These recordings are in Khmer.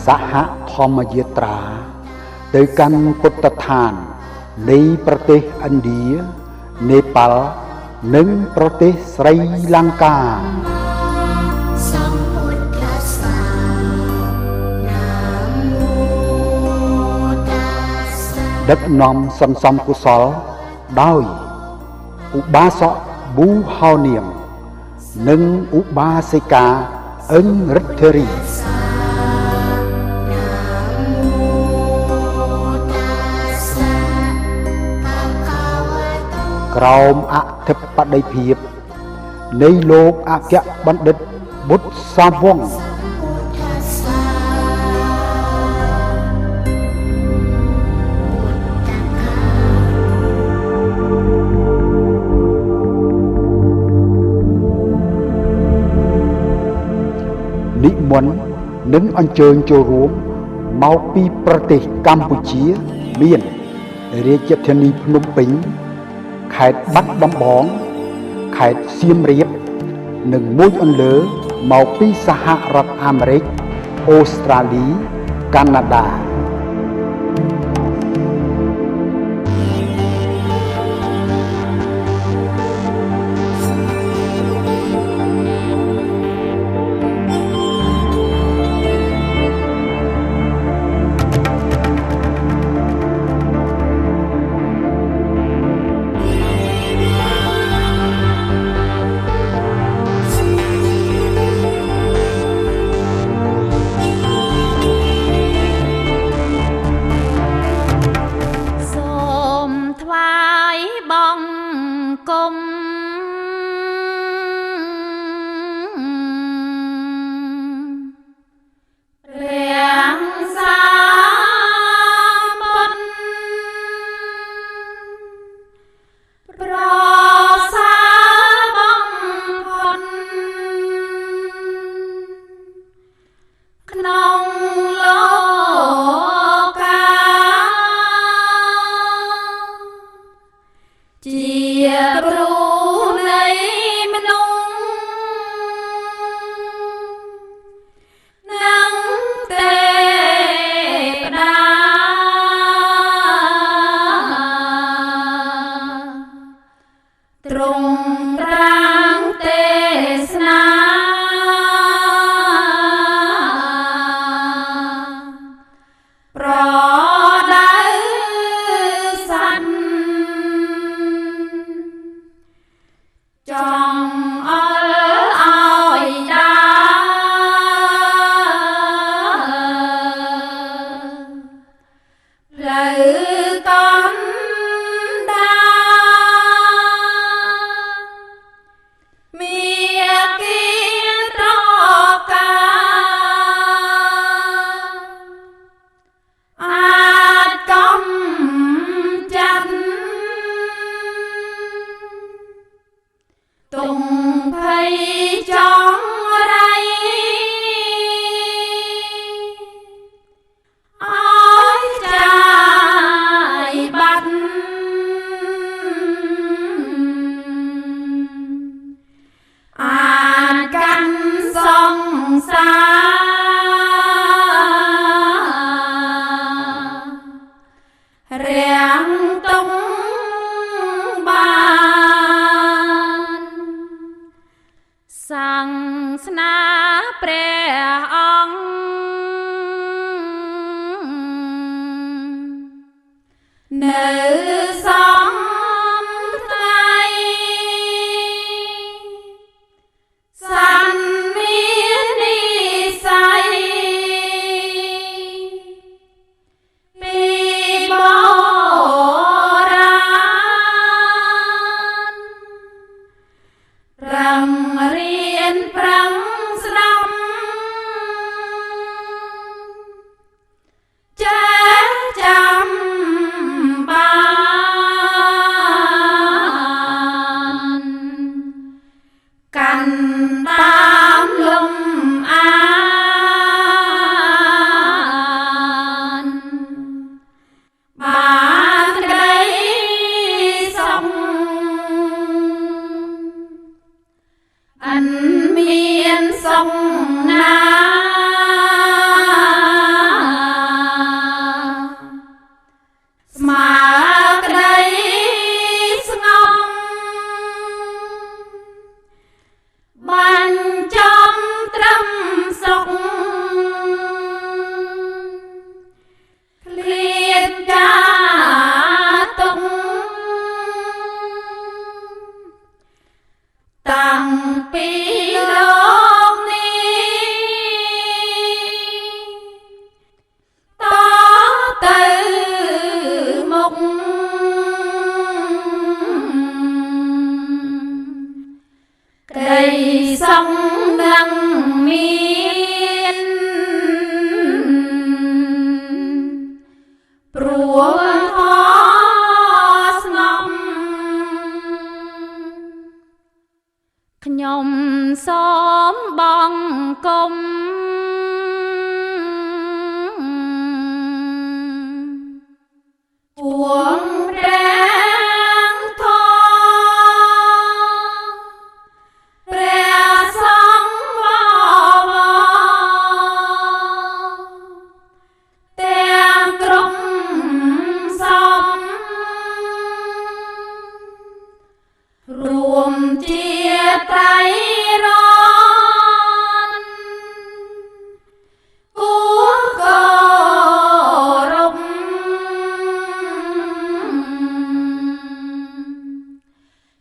សហធម្មយាត្រាទៅកាន់ពុទ្ធដ្ឋាននៃប្រទេសឥណ្ឌានេប៉ាល់និងប្រទេសស្រីលង្កាដឹកនាំសន្សំកុសលដោយឧបាសកប៊ូហោនាមនិងឧបាសិកាអឹងរិទ្ធិរីក្រោមអធិបតីភាពនៃលោកអគ្គបណ្ឌិតបុត្រសាវង្សនិមន្តនិងអញ្ជើញចូលរួមមកពីប្រទេសកម្ពុជាមានរាជធានីភ្នំពេញខេត្តបាត់ដំបងខេត្តសៀមរាបនិងមួយអន្លើមកពីសហរដ្ឋអាមេរិកអូស្ត្រាលីកាណាដាមានសុខណា សងនឹងមានព្រោះខស្ងំខ្ញុំសូមបងគុំពួងព្រះធម៌ព្រះសង្ឃវវទាំងក្រុមសំរួមជាត្រៃរណគួរគោរព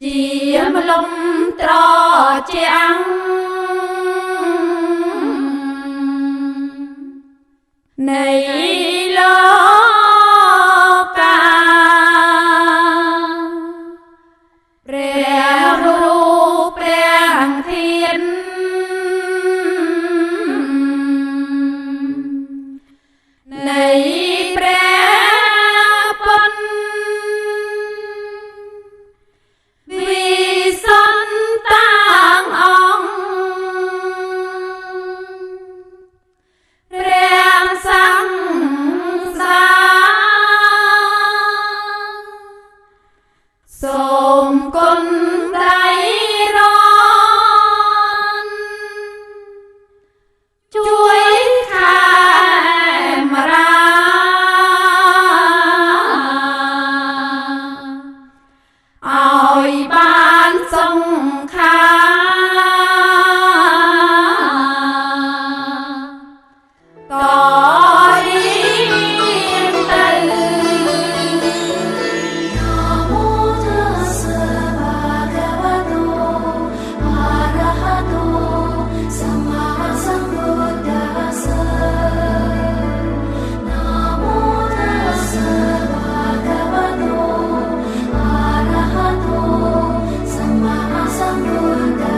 ជាមលំត្រជាងនៃលោកកាព្រះរូបព្រះធាននៃព្រះពុទ្ធវិសន្តាងអង្គព្រះសង្ឃសាសូមគុណត្រៃរណជួយខែមរាឲ្យបានសង្ខាតរៀងទៅ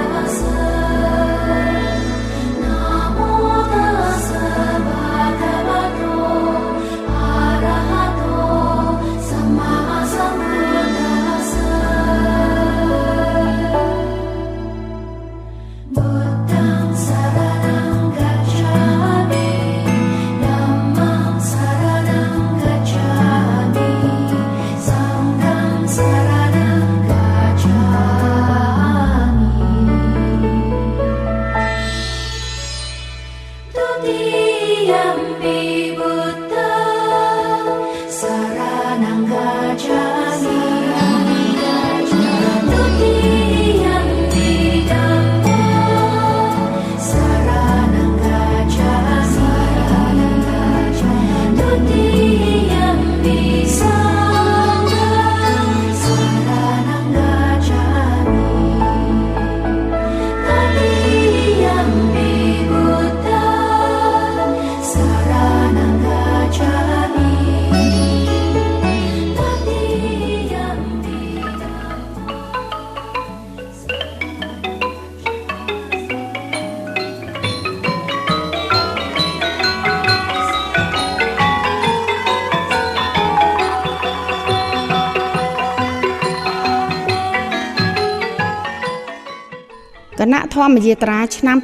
គណៈធម្មយាត្រាឆ្នាំ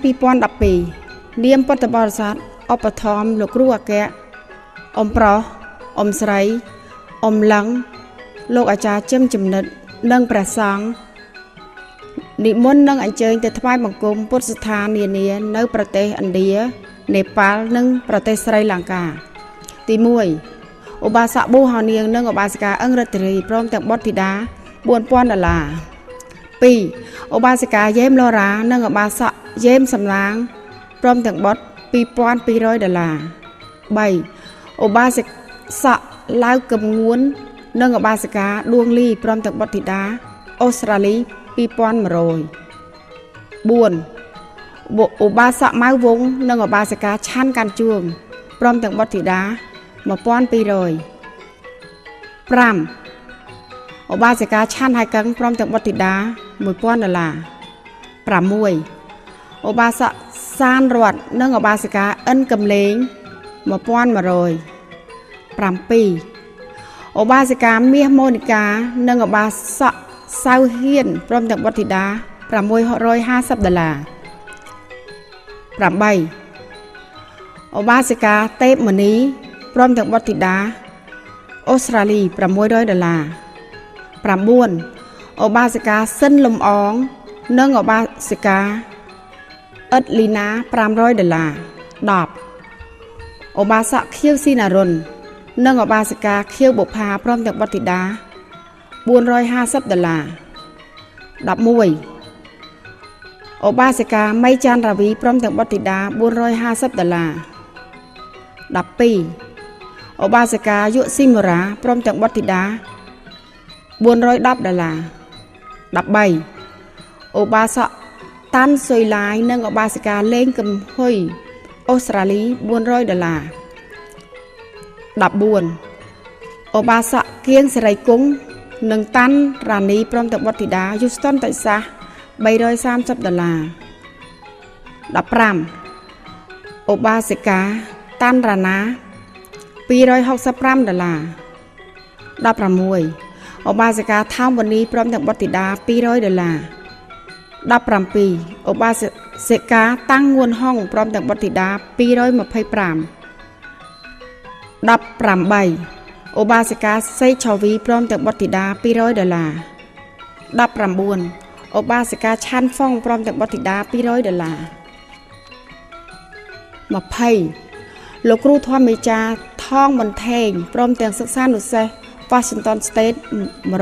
2012នាមពុទ្ធបរិស័ទឧបត្ថម្ភលោកគ្រូអគ្គអ៊ំប្រុសអ៊ំស្រីអ៊ំឡឹងលោកអាចារ្យជឹមចំណិតនិងព្រះសង្ឃនិមន្តនិងអញ្ជើញទៅថ្វាយបង្គំពុទ្ធស្ថាននានានៅប្រទេសឥណ្ឌានេប៉ាល់និងប្រទេសស្រីលង្កាទី1ឧបាសកប៊ូហោនាងនិងឧបាសិកាអឹងរិទ្ធិរីព្រមទាំងបុត្រធីតា$4000 2. ឧបាសិកាយេមឡូរ៉ានិងឧបាសកយេមសំឡាងព្រមទាំងបុត្រ$2200 3. ឧបាសិកឡៅកឹមងួននិងឧបាសិកាដួងលីព្រមទាំងបុត្រធីតាអូស្ត្រាលី$2100 4. ឧបាសកម៉ៅវងនិងឧបាសិកាឆាន់កាន់ជួងព្រមទាំងបុត្រធីតា$1200 5. ឧបាសិកាឆាន់ហើយកឹងព្រមទាំងបុត្រធីតា$1000 6. ឧបាសកសានរតនិងឧបាសិកាអិនកំលេង1100 7 ឧបាសិកាមាសមូនីកានិងឧបាសកសៅហ៊ានព្រមទាំងបុត្រធីតា$650 8 ឧបាសិកាទេពមនីព្រមទាំងបុត្រធីតាអូស្ត្រាលី$600 9 ឧបាសិកាសិនលំអងនិងឧបាសិកាអិតលីណា$500 10 ឧបាសកខៀវស៊ីណារុននិងឧបាសិកាខៀវបុផាព្រមទាំងបុត្រធីតា$450 11 ឧបាសិកាមៃចាន់រាវីព្រមទាំងបុត្រធីតា$450 12 ឧបាសិកាយុស៊ីមូរ៉ាព្រមទាំងបុត្រធីតា$410 13 ឧបាសកតាន់ស៊ុយឡាយនិងឧបាសិកាលេងកំហ៊ុយអូស្ត្រាលី$400 14 ឧបាសកគៀងសេរីគង់និងតាន់រ៉ានីព្រមទាំងបុត្រធីតាយូស្តុនតិចសាស$330 15 ឧបាសិកាតាន់រ៉ាណា$265 16 ឧបាសិកាថោមវនីព្រមទាំងបុត្រធីតា$200 17 ឧបាសិកាតាំងងួនហុងព្រមទាំងបុត្រធីតា225 18 ឧបាសិកាសេឆាវីព្រមទាំងបុត្រធីតា$200 19 ឧបាសិកាឆាន់ហ្វុងព្រមទាំងបុត្រធីតា$200 20 លោកគ្រូធម្មមេចាថងបន្ថែងព្រមទាំងសិក្សានុសេស Washington State $170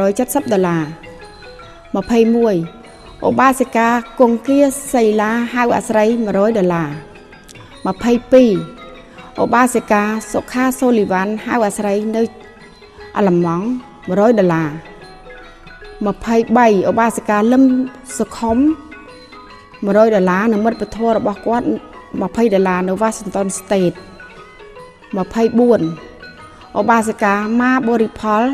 21 ឧបាសិកាគង្គាសីឡាហៅអាស្រ័យ$100 22 ឧបាសិកាសុខាសូលីវ៉ាន់ហៅអាស្រ័យនៅអាឡម៉ង់$100 23 ឧបាសិកាលឹមសុខុម$100 និងមិត្តពធរបស់គាត់$20 នៅ Washington State 24 ឧបាសិកាម៉ាបូរីផល$100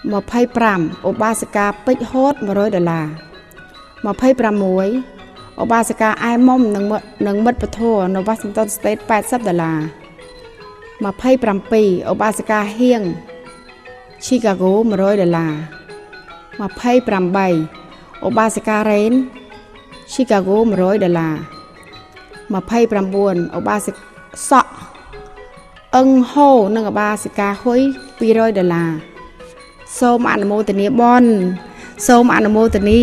25 ឧបាសិកាពេជ្រហូត$100 26 ឧបាសិកាអែមុំនិងមិត្តពធនៅ Washington State $80 27 ឧបាសិកាហៀង Chicago $100 28 ឧបាសិការ៉េន Chicago $100 29 ឧបាសិកសក់អឹងហូនិងឧបាសិកាហ៊ុយ$200 សូមអនុមោទនាបុណ្យសូមអនុមោទនា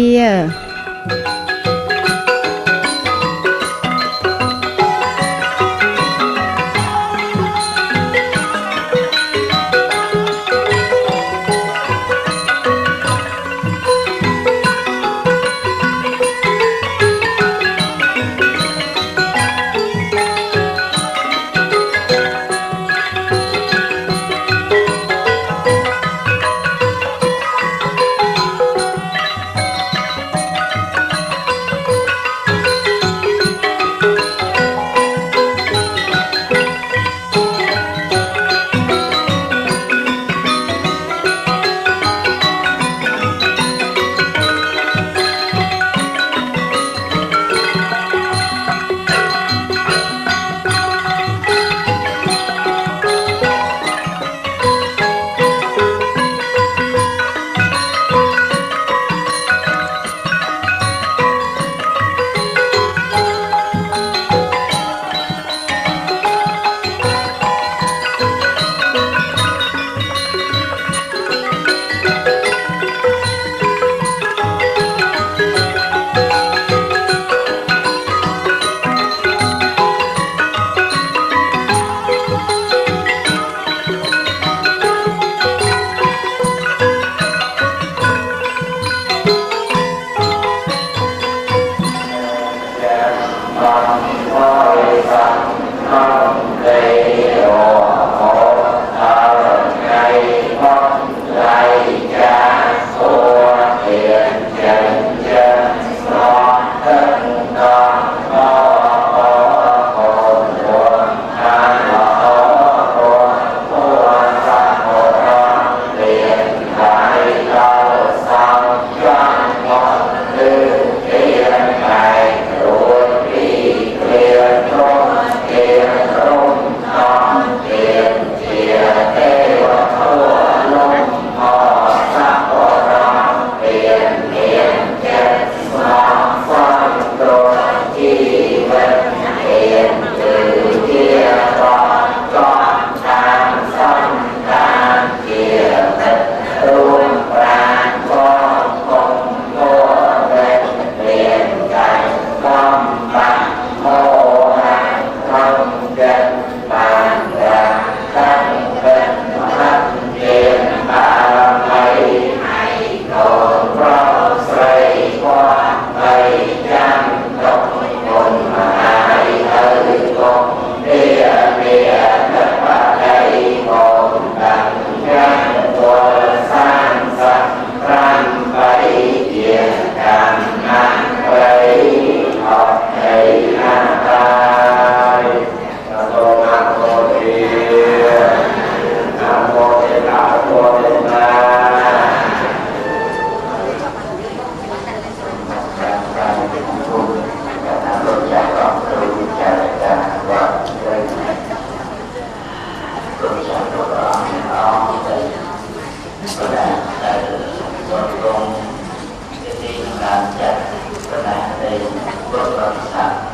Hãy subscribe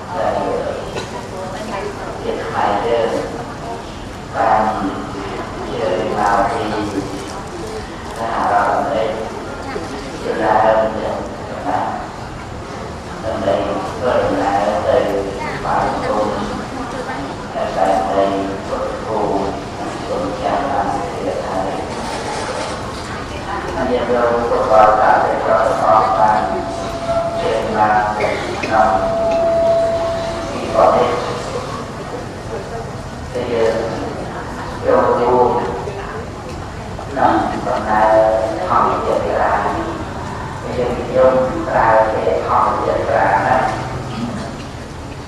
cho kênh Ghiền Mì Gõ để không bỏ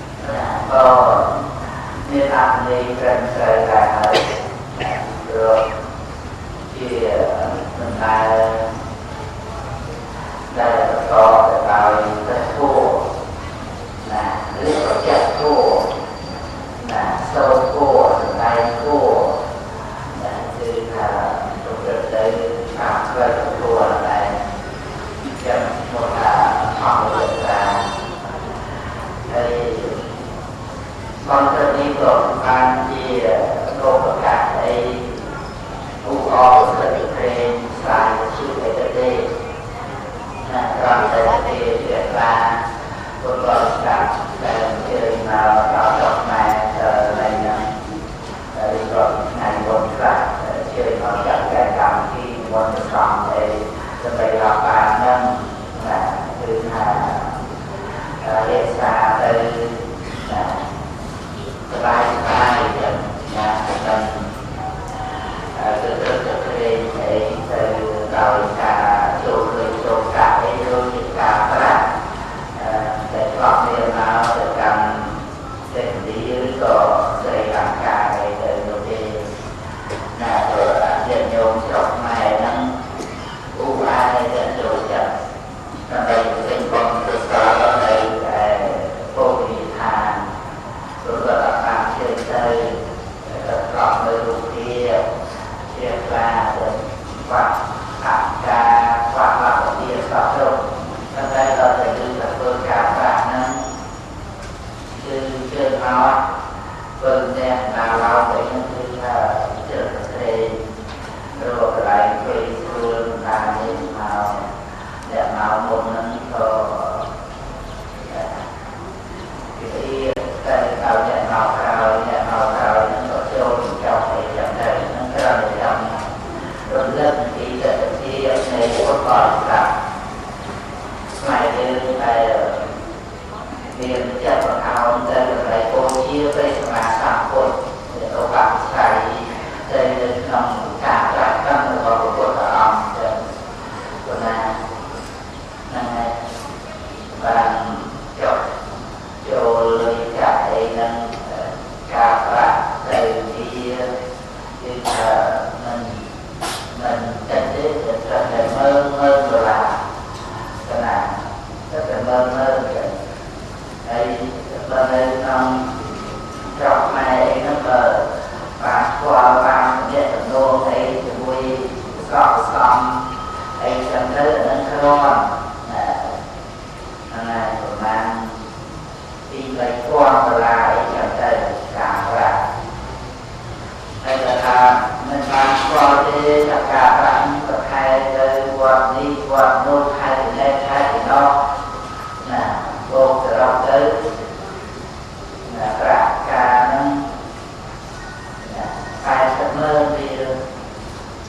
lỡ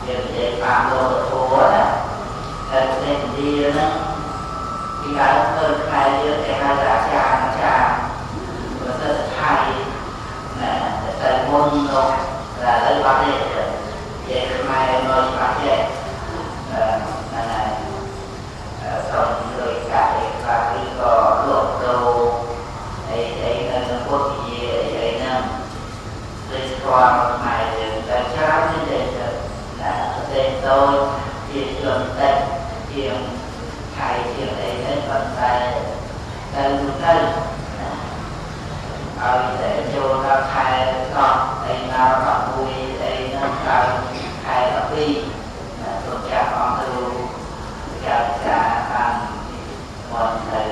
những video hấp dẫn thì nó thì cái hơn hai đứa để hai cha và rất hay là tại môn đâu là lấy bác đi về mai nói bác đi là xong rồi cái và khi có luộc đồ ấy nó có gì ấy nó lấy qua mai để cha như thế là tên tôi thì trường tên trường thầy trường ấy đến phần tay tên tên để cho nó khai con đây nào nó vui đây nó khai nó đi tôi cha con tôi cha ăn một thầy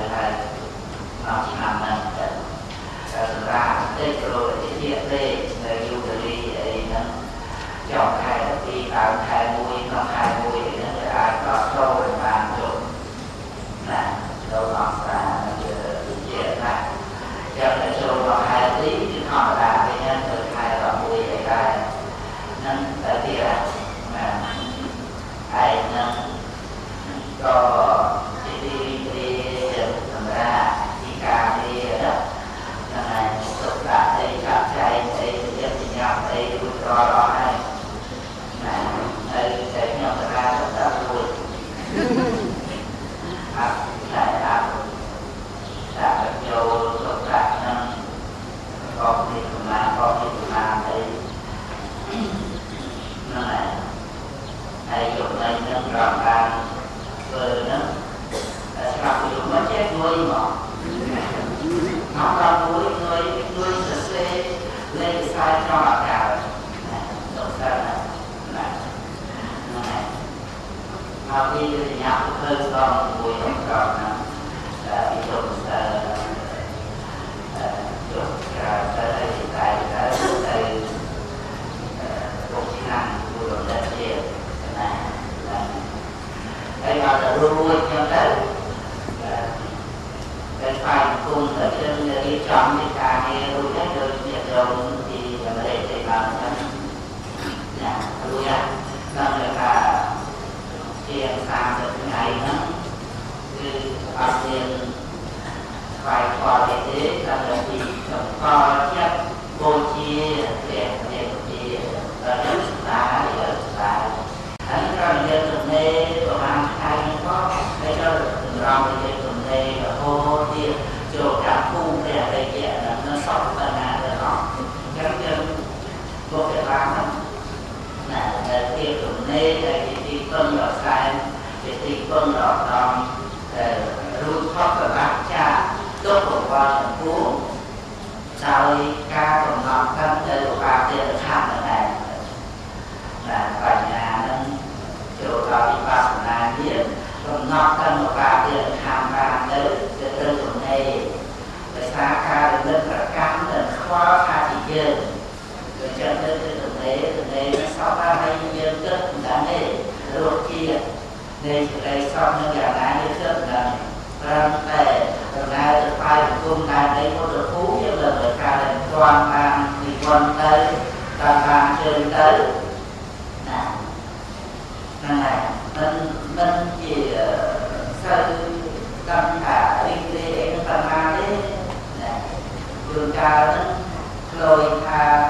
nó chỉ làm mình ra đây rồi cái chuyện đây người yêu đi ấy nó chọn khai nó đi tạo khai vui nó khai vui nó ai có sâu rồi bàn được là đâu còn là chuyện này cho nên số còn 2 tí chứ họ là cái nhân từ 2 và 10 cái nên tại vì là ai nên có đi thành ra đi ca đi đó nên là tục là đây chạm chạy đây tiếp thì nhau đây vui cho đó này đây để nhau ra rất là vui lại là nhiều tục lạc nên con đi cùng làm đây nó này dùng đây nó tròn ra vừa nó sao dùng nó chết nuôi mà nó ra nuôi sơ xê lên sai cho mặt cả đúng sao này mà khi thì nhau hơn con mùi không tròn là bị dùng tới đây hiện tại tới công chức năng của đồng đất chia này đây là luôn cho tới cái phải cùng ở trên cái trong cái cả này luôn hết được nhiệt độ thì ở đây thì làm nha luôn nha nên là tiền sang được ngày nó cứ bao tiền phải có cái thế là gì có chất vô chi để chi ở nước ta ở tại anh còn dân tuần này của anh hay có cái đó rong thì dân tuần này là hô tiền chỗ cả khu để đây kia là nó sọc là nhà để nó các dân vô cái làm đó là tiền tuần này là cái con nhỏ sai cái con nhỏ đòn rút thoát cái bát cha tốt của con thành phố sau ca còn ngọc thân từ ba tiền tham ở này là cả nhà nên chỗ đó đi ba là biết còn ngọc thân của ba tiền tham ra tới từ tuần này để xa ca được rất là căng đến khó tha thị dân rồi cho nên tuần này nó sau ba hay dân kết đã này rồi kia đây đây xong nó giả lại như thế là để từ nay từ phải cùng nay đây có được phú chứ là người ta là toàn bàn thì quan tới toàn bàn trên tới này nên chỉ sơ tâm cả linh đi nó toàn bàn đấy đường ca nó lôi tha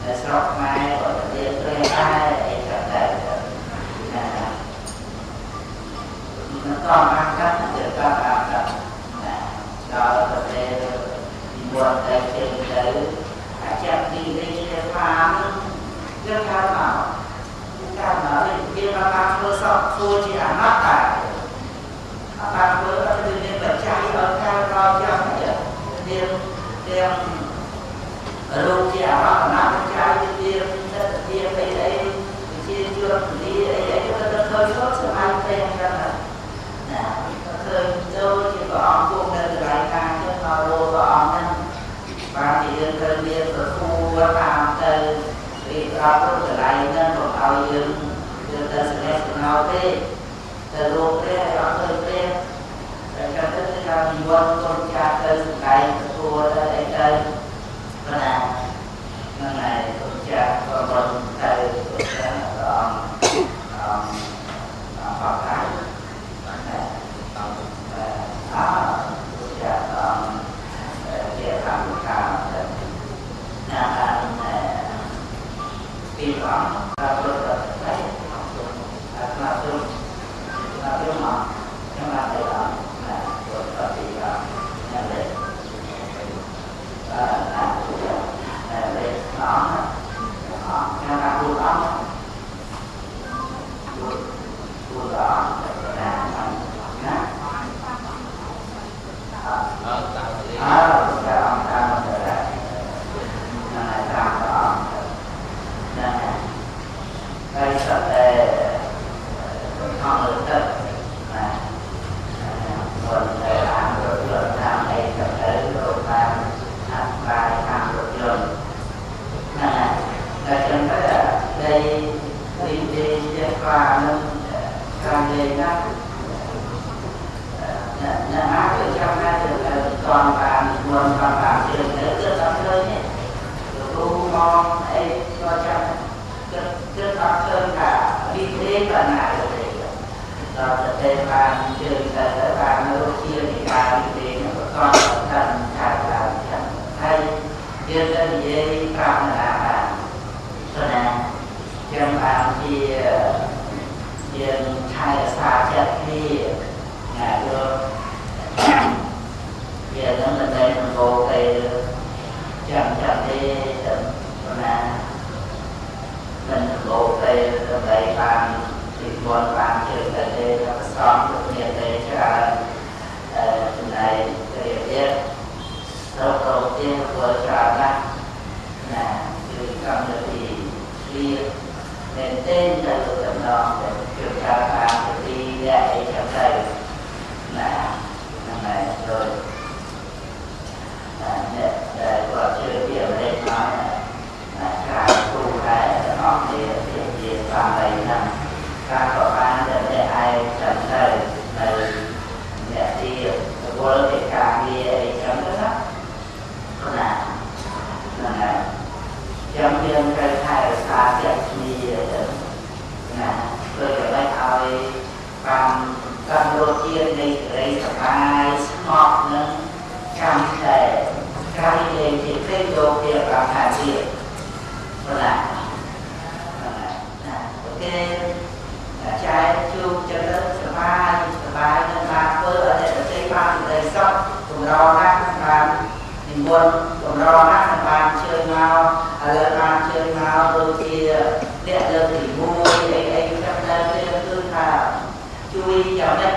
để sọc mai gọi là điện thuê ai để trở lại nó còn ăn cách để con ăn được đó có thể buồn tại trường tới chắc đi để phá rất cao mà đi kia mà ăn vừa xong thua chỉ ăn mắt tại ăn vừa nó tự nhiên phải cháy ở cao cao cho nó đem lúc chỉ ăn mắt nằm cháy đi đây chia chưa đi ấy nó hơi sốt sự ăn quen ra là thời đâu chỉ có ông cũng nên lại càng cho nó đồ có ông nên và thì dân thân viên ở khu làm từ vì có trở lại nên còn ao dân ta sẽ nghe nào thế từ lúc thế họ hơi thế cho tới là mình quân con cha từ lại khu đây đây và nên này con cha con từ ông và nâng càng lên đó là má từ trong ra từ toàn bàn nguồn toàn bàn trường để rất là thơ nhé tu mong ấy cho trong rất là thơ cả vì thế và lại rồi để bàn trường để bàn nó chia thì bàn vì thế nó còn thành là hay dân dân dễ cảm là cho nên dân bàn thì dân thay xa chất thì ngài đưa giờ nó mình đây mình vô cây chẳng đi là mình vô cây đây bàn thì buồn bàn trường đây nó xóm được nhiệt đây cho này thì biết đầu tiên của cho ra là từ trong được thì đi nên tên là được tầm đó để kiểm tra bàn thì đi dạy trong đây là này rồi để có chơi điểm đây nói là cái tu cái nó thì làm đây là cái có ban để ai chẳng thấy này để đi vô cái cả đi ấy chấm đó là này chấm viên cái thay xa chạy đi là tôi phải lấy ai bằng căn đầu tiên đây phải ngọt nữa cam thể cam thì cái đầu tiên là hạt diệp là ok trái chuông cho nó bài nên bàn với ở đây là cái bàn đây sóc cùng rò nát bàn mình buồn cùng rò nát bàn chơi mau ở bàn chơi mau đôi khi điện được thì vui ấy trong đây cái thứ là chú ý cho đấy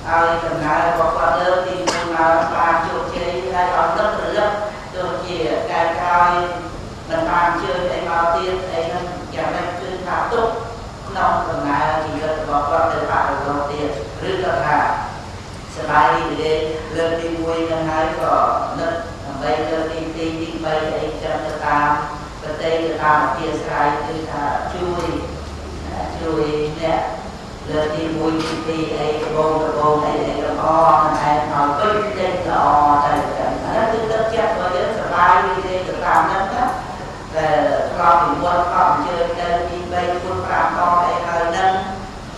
ai cần nói có qua đơn thì mình mà bàn chỗ chơi hay còn rất là rất đôi khi cái coi mình bàn chơi ấy mau tiên ấy nó chẳng nên cứ thả tốt nông cần nói thì có qua để bạn được đầu tiên rất là thả sẽ bài đi để lên đi vui nên nói có nên bây giờ đi bây ấy trong cái tây ta kia sai thì ta chui nè lên đi vui đi ấy bông ấy nó o này nó bích lên nó tại nó cứ tất chất rồi đến sẽ bài đi để được làm đó là con mình quân con chơi lên đi bay quân phạm con ấy hơi nâng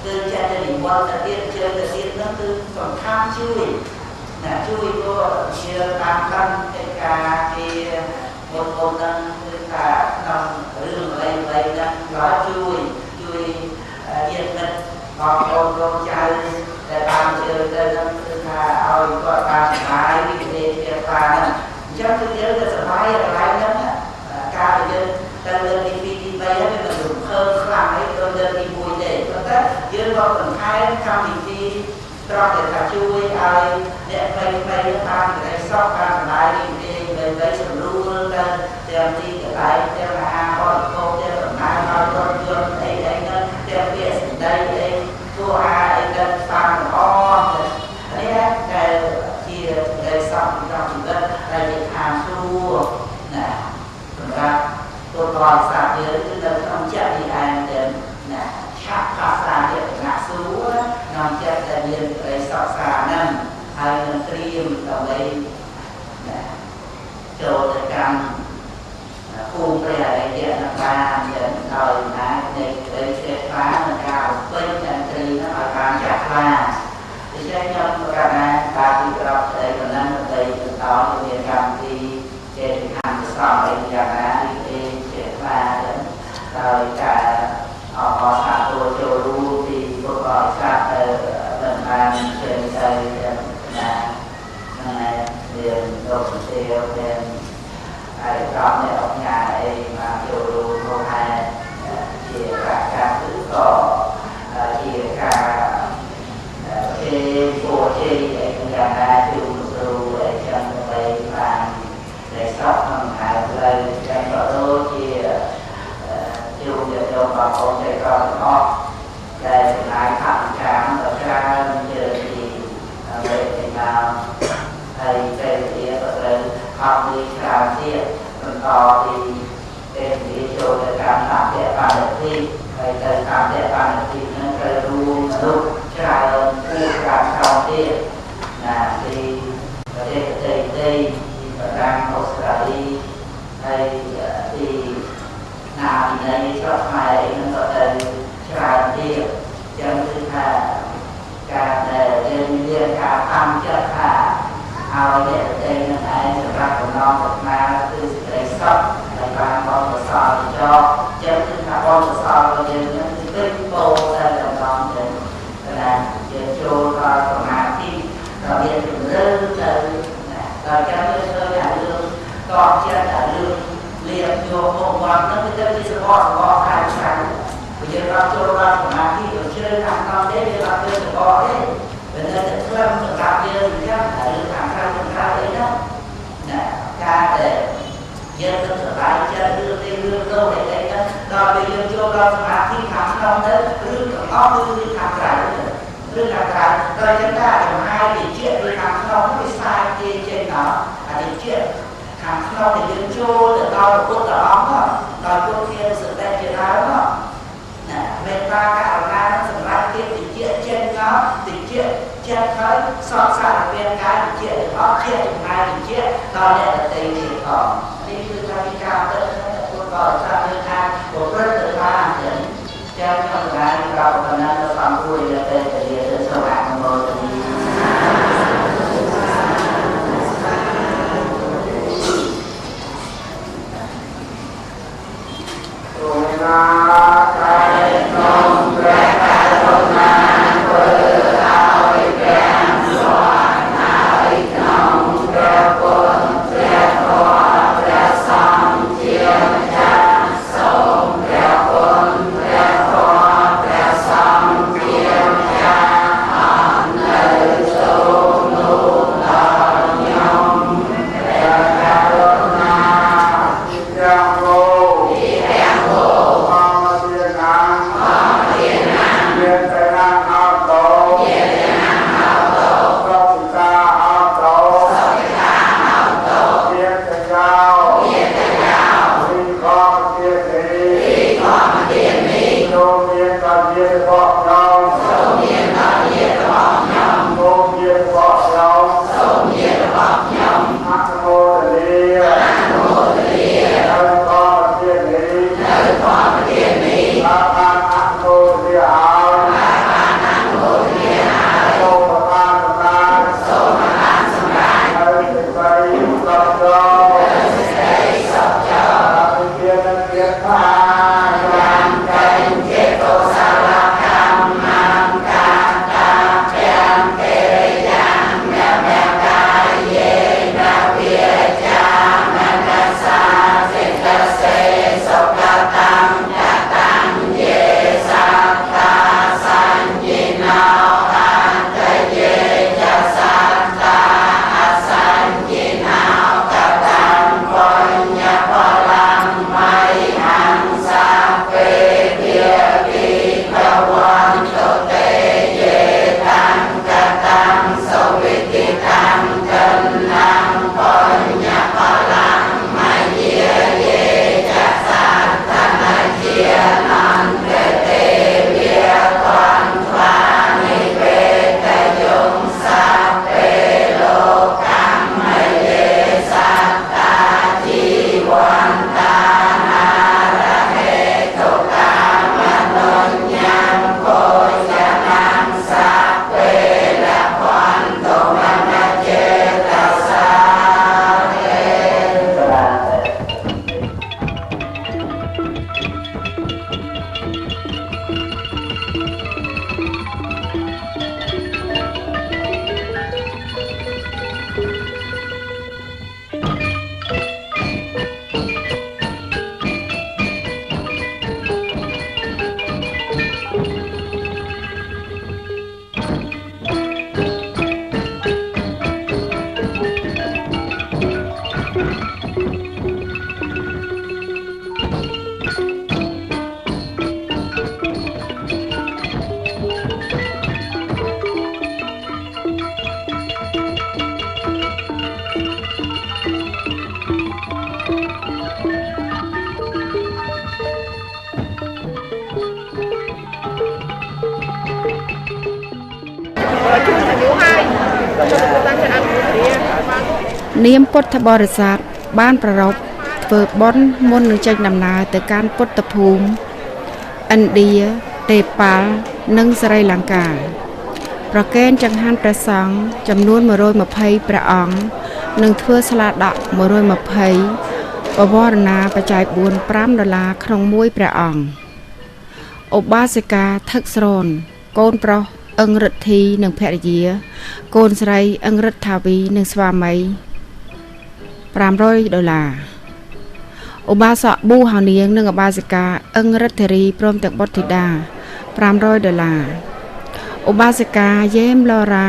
từ cha gia đình quân là tiên chơi là tiên nó từ còn tham chui là chui của chia tam cân cái cả kia một nâng cả nòng rừng lấy nâng đó chui yên mình còn con trai để làm chơi lên nâng là ôi có tam bài đi để phá chắc tôi nhớ là sẽ bài là lại nâng ca bây giờ lên đi bay á mình dùng hơn làm ấy lên đi vui để có tết dưới có cần hai trăm thì cho để cả chui ai để bay nó tam cái sóc tam lại đi về đây sầm luôn lên đem đi cái lại đem là con cô đem là hai con dương đây nó đem về đây cô ai lên tam o đấy cái chia đây xong trong chúng ta đây thì hàm su nè tôi còn xả nhớ tức là ông chạy đi ăn đến chắc phá xa thì ngã xuống nằm chạy tại viên cái sọ xả nằm hay là cream ở đây chỗ để cầm khung cái này điện là ba đến đời này để sẽ phá là cao với cái cream nó phải phá chặt ra thì sẽ nhầm cả này ba thì đọc đây còn năm ở đây đó thì cầm thì trên hành sọ đây chẳng hạn đi và rồi cả họ xả đồ châu ru thì có gọi xả lần bàn trên đây là này liền đột tiêu lên ai con này ở nhà ấy mà châu ru cô hai chia cả thứ có chia cả cái bộ chi ấy cũng chẳng là châu ru để trong đây và để sóc hơn hại lên trong đó đôi chia chung cho cho bà con trẻ con nó để lại thành cảm ở ra giờ thì về thì nào thầy về thì ở học đi làm tiếp còn to thì em đi cho để cảm làm để bàn thi thầy làm để bàn thi bỏ hai cái bây giờเราចូលដល់សមាធិយើងជ្រើខាងក្នុងទេវាអត់ទៅបកទេបើនៅតែខ្លឹមសម្រាប់យើងអញ្ចឹងឬខាងក្រៅអីណាណាការដែលយើងទៅសប្បាយចិត្តឬទៅរឿងទៅអីទៅដល់ពេលយើងចូលដល់សមាធិខាងក្នុងទៅឬទាំងអស់គឺខាងក្រៅឬខាងក្រៅដល់ចឹងការចំហាយវិជាឬខាងក្នុងវាស្អាតគេចេញដល់អាវិជាខាងក្នុងដែលយើងចូលទៅដល់ពុទ្ធអង្គដល់ពុទ្ធធានសតិជាដើមណាមេត្តាករណាសម្រាប់ទៀតវិជាចេញដល់វិជាចិត្តហើយសពសារពាក្យកាយវិជាទាំងអស់ជាចំណាយវិជាដល់អ្នកដទៃទៀតផងនេះគឺថាវិការទៅពុទ្ធបរិស័ទលើថាប្រព្រឹត្តទៅបានចឹងចាំខ្ញុំកណាប្រាប់បណ្ណាទៅសំរួយទៅទៅសូមអនុមោទនានាមពុទ្ធបរិស័ទបានប្រារព្ធធ្វើបុណ្យមុននឹងចេញដំណើរទៅកាន់ពុទ្ធភូមិឥណ្ឌានេប៉ាល់និងស្រីលង្កាប្រកេនចង្ហាន់ព្រះសង្ឃចំនួន120ព្រះអង្គនិងធ្វើស្លាដក120បវរណាបច្ច័យ4 $5ក្នុងមួយព្រះអង្គឧបាសិកាថឹកស្រនកូនប្រុសអឹងរិទ្ធីនិងភរិយាកូនស្រីអឹងរិទ្ធាវីនិងស្វាមី$500 ឧបាសកប៊ូហៅនាងនិងឧបាសិកាអឹងរិទ្ធិរីព្រមទាំងបុត្រធីតា$500ឧបាសិកាយេមឡរ៉ា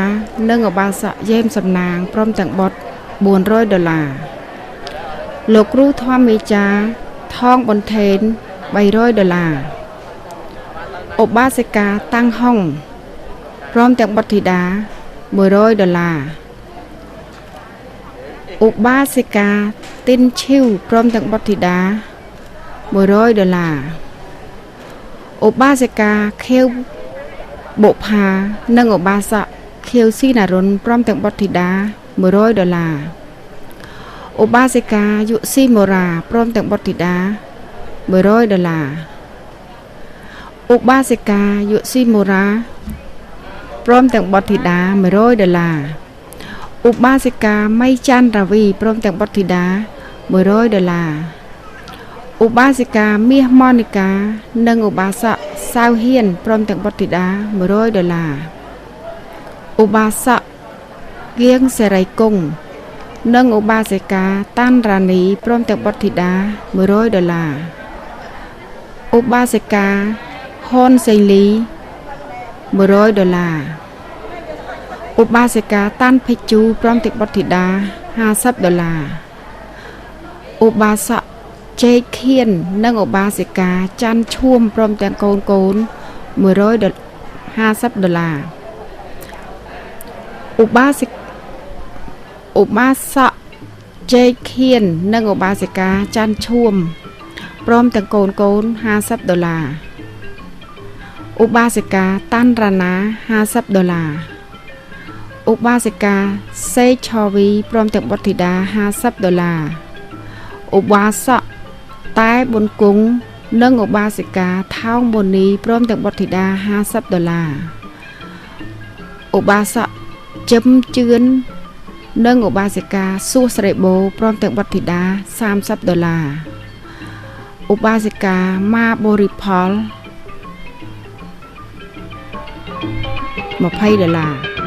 និងឧបាសកយេមសំណាងព្រមទាំងបុត្រ$400លោកគ្រូធម្មមេចាថងបន្ថេន$300ឧបាសិកាតាំងហុងព្រមទាំងបុត្រធីតា$100ឧបាសិកាទីនឈីវព្រមទាំងបុត្រធីតា$100ឧបាសិកាខៀវបុផានិងឧបាសកខៀវស៊ីណារុនព្រមទាំងបុត្រធីតា$100ឧបាសិកាយុស៊ីម៉ូរ៉ាព្រមទាំងបុត្រធីតា$100ឧបាសិកាយុស៊ីម៉ូរ៉ាព្រមទាំងបុត្រធីតា$100ឧបាសិកាមៃច័ន្ទរាវីព្រមទាំងបុត្រធីតា$100ឧបាសិកាមាសម៉ូនីកានិងឧបាសកសាវហ៊ានព្រមទាំងបុត្រធីតា$100ឧបាសកគៀងសេរីគង់និងឧបាសិកាតាន់រ៉ានីព្រមទាំងបុត្រធីតា$100ឧបាសិកាហ៊ុនសេងលី$100ឧបាសិកាតាន់ភិជូព្រមទាំងបុត្រធីតា$50ឧបាសកជេកខៀននិងឧបាសិកាច័ន្ទឈួមព្រមទាំងកូន$150ឧបាសកជេកខៀននិងឧបាសិកាច័ន្ទឈួមព្រមទាំងកូន$50ឧបាសិកាតាន់រ៉ាណា$50ឧបាសិកាសេឆវីព្រមទាំងបុត្រធីតា$50ឧបាសកតែប៊ុនគង់និងឧបាសិកាថោងបូនីព្រមទាំងបុត្រធីតា$50ឧបាសកជឹមជឿននិងឧបាសិកាសួស្រីបូព្រមទាំងបុត្រធីតា$30ឧបាសិកាម៉ាបូរីផល$20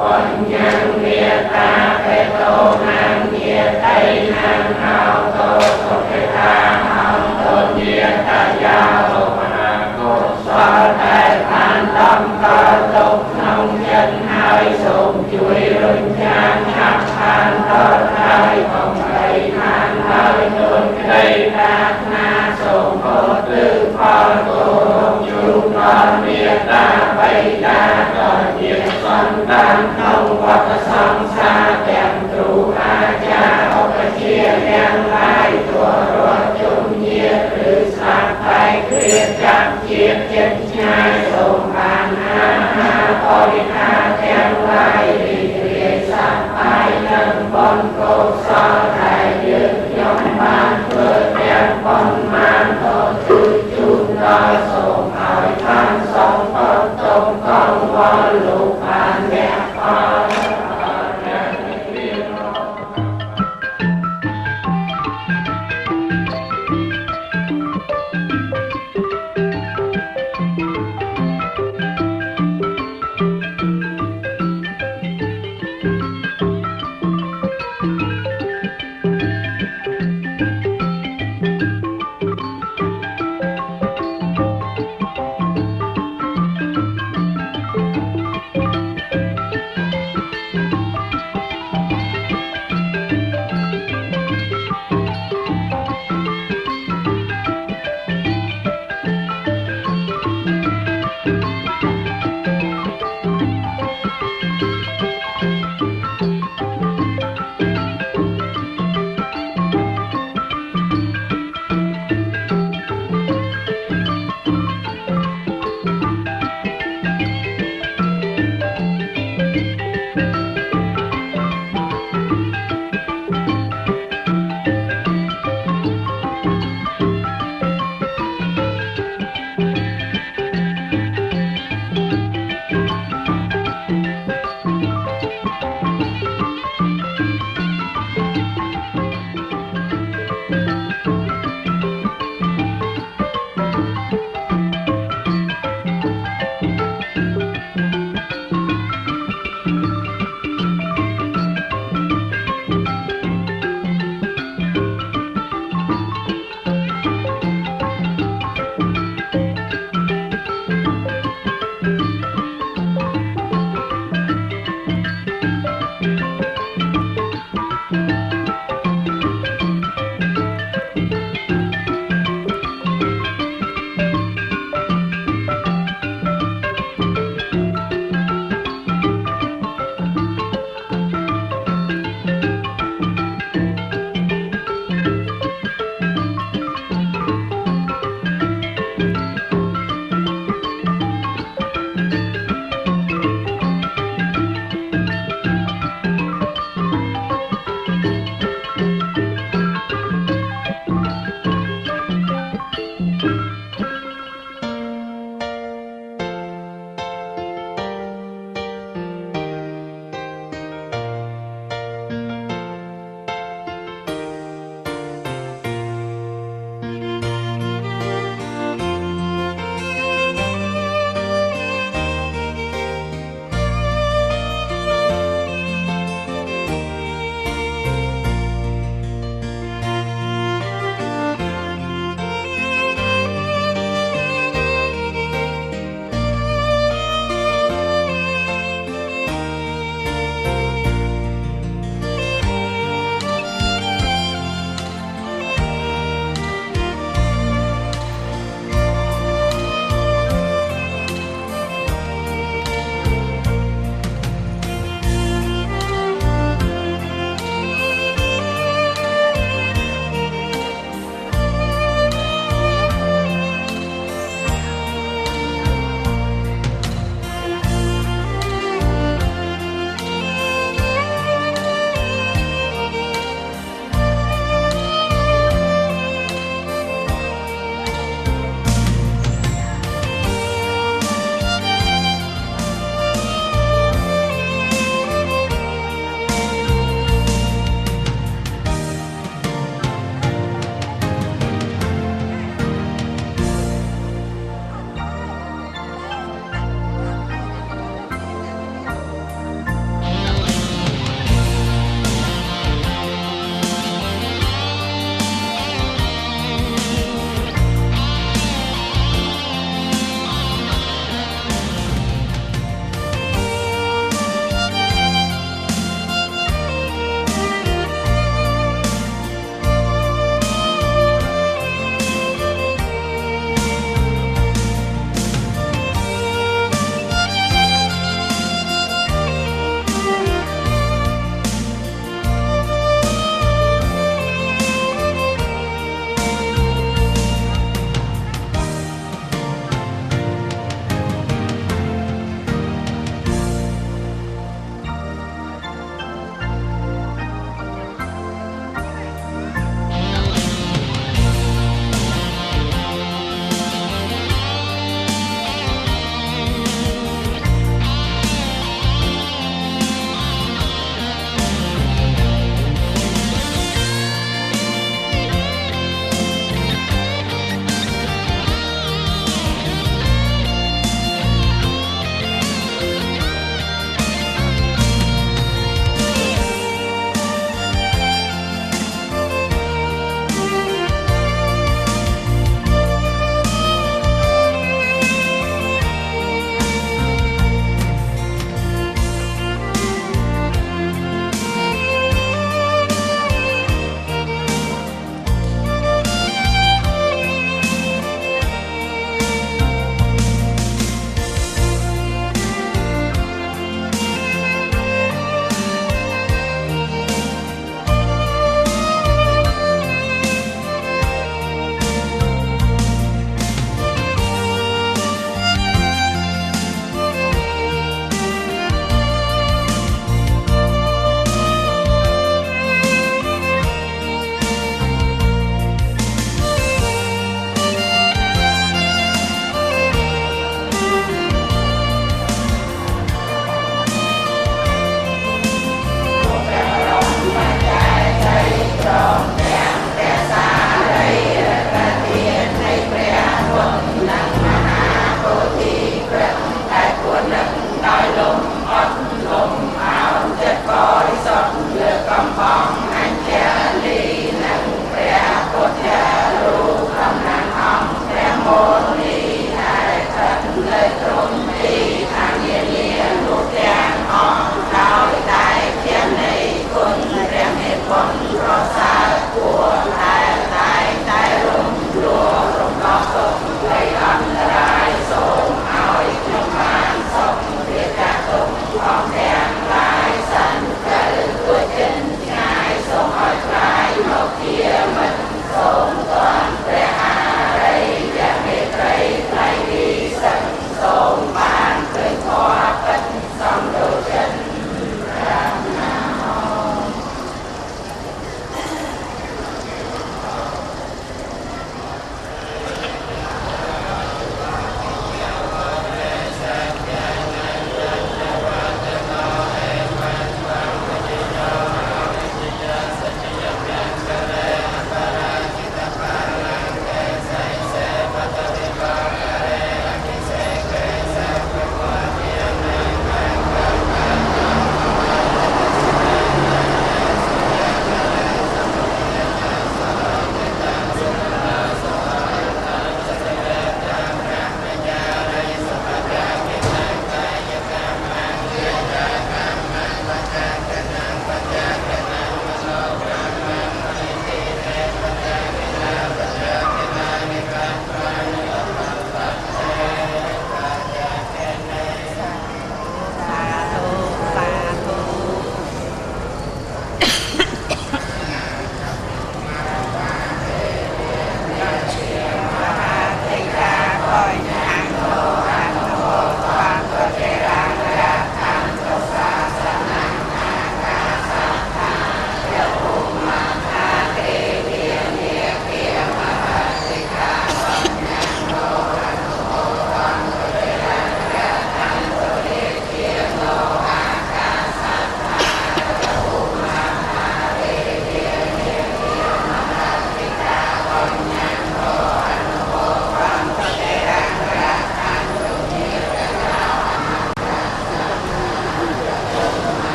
បញ្ញមេតាបេតោណាមេតៃណាហោតោសុខេតាហោតោញាតាយារមហាកុសលតែបានតំកើតទុកក្នុងចិត្តហើយសូមជួយរំខានឆាប់ខានដល់ហើយបំបីខានហើយទុនក្តីប្រាថ្នាសូមអរទិផលគោរពជូនដល់មេត្តាបិតាដល់ជាសន្តានក្នុងវដ្តសង្សារទាំងគ្រូអាចារ្យឧបជាអ្នក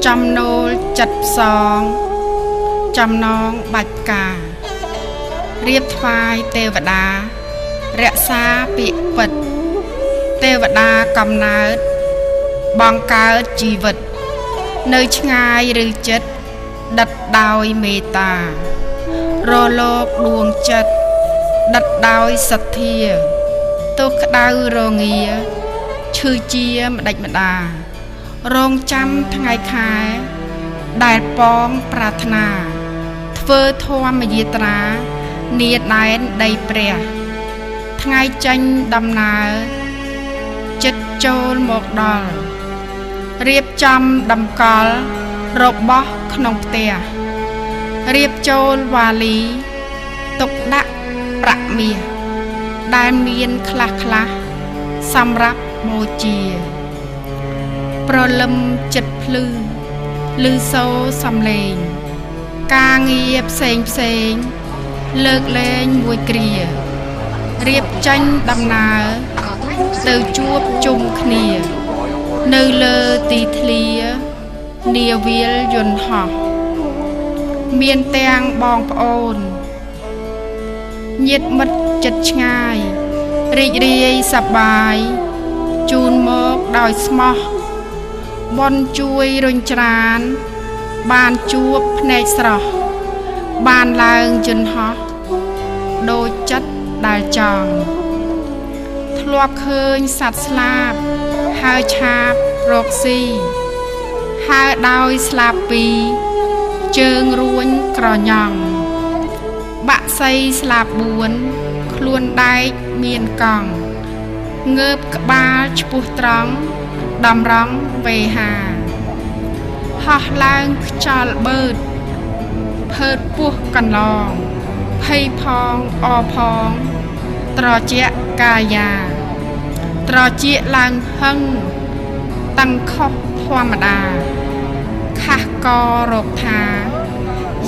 ចំណូលចិត្តផ្សងចំណងបាច់ផ្ការៀបថ្វាយទេវតារក្សាពាក្យពិតទេវតាកំណើតបង្កើតជីវិតនៅឆ្ងាយឬចិត្តដិតដោយមេត្តារលោកដួងចិត្តដិតដោយសទ្ធាទោះក្តៅរងាឈឺជាម្ដេចម្ដារងចាំថ្ងៃខែដែលប៉ងប្រាថ្នាធ្វើធម្មយាត្រានាដែនដីព្រះថ្ងៃចេញដំណើរចិត្តចូលមកដល់រៀបចំតម្កល់របស់ក្នុងផ្ទះរៀបចូលវ៉ាលីទុកដាក់ប្រាក់មាសដែលមានខ្លះសម្រាប់បូជាប្រលឹមចិត្តភ្លឺឮសូរសំឡេងការងារផ្សេងលើកលែងមួយគ្រារៀបចេញដំណើរទៅជួបជុំគ្នានៅលើទីធ្លានាវាលយន្តហោះមានទាំងបងប្អូនញាតិមិត្តជិតឆ្ងាយរីករាយសប្បាយជូនមកដោយស្មោះបន់ជួយរុញច្រានបានជួបភ្នែកស្រស់បានឡើងយន្តហោះដូចចិត្តដែលចង់ធ្លាប់ឃើញសត្វស្លាបហើយឆាបរកស៊ីហើរដោយស្លាបពីរជើងរួញក្រញ៉ង់បាក់សីស្លាប4ខ្លួនដែកមានកង់ងើបក្បាលឆ្ពោះត្រង់តម្រង់វេហាហោះឡើងខ្យល់បឺតភើតពោះកន្លងភ័យផងអផងត្រជាក់កាយាត្រជាក់ឡើងហឹងតាំងខុសធម្មតាខាស់ករកថា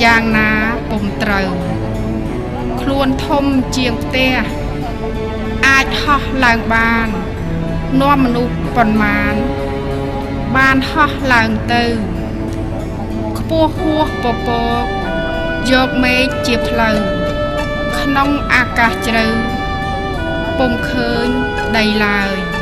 យ៉ាងណាពុំត្រូវខ្លួនធំជាងផ្ទះអាចហោះឡើងបាននាំមនុស្សប៉ុន្មានបានហោះឡើងទៅខ្ពស់ហួសពពកយកមេឃជាផ្លូវក្នុងអាកាសជ្រៅពុំឃើញដីឡើយ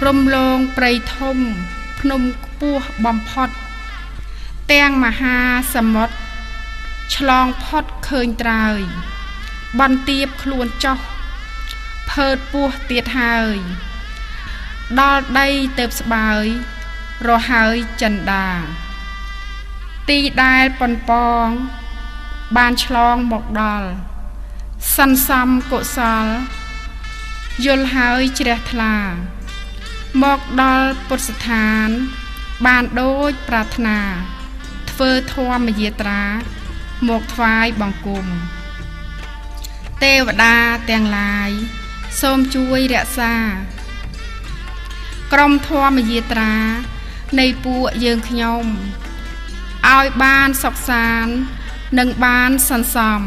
រំលងព្រៃធំភ្នំខ្ពស់បំផុតទាំងមហាសមុទ្រឆ្លងផុតឃើញត្រើយបន្ទាបខ្លួនចុះភើតពោះទៀតហើយដល់ដីទៅស្បើយរហើយចិន្តាទីដែលប៉ុនប៉ងបានឆ្លងមកដល់សន្សំកុសលយល់ហើយជ្រះថ្លាមកដល់ពុទ្ធស្ថានបានដូចប្រាថ្នាធ្វើធម្មយាត្រាមកថ្វាយបង្គំទេវតាទាំងឡាយសូមជួយរក្សាក្រុមធម្មយាត្រានៃពួកយើងខ្ញុំឲ្យបានសុខសាន្តនិងបានសន្សំ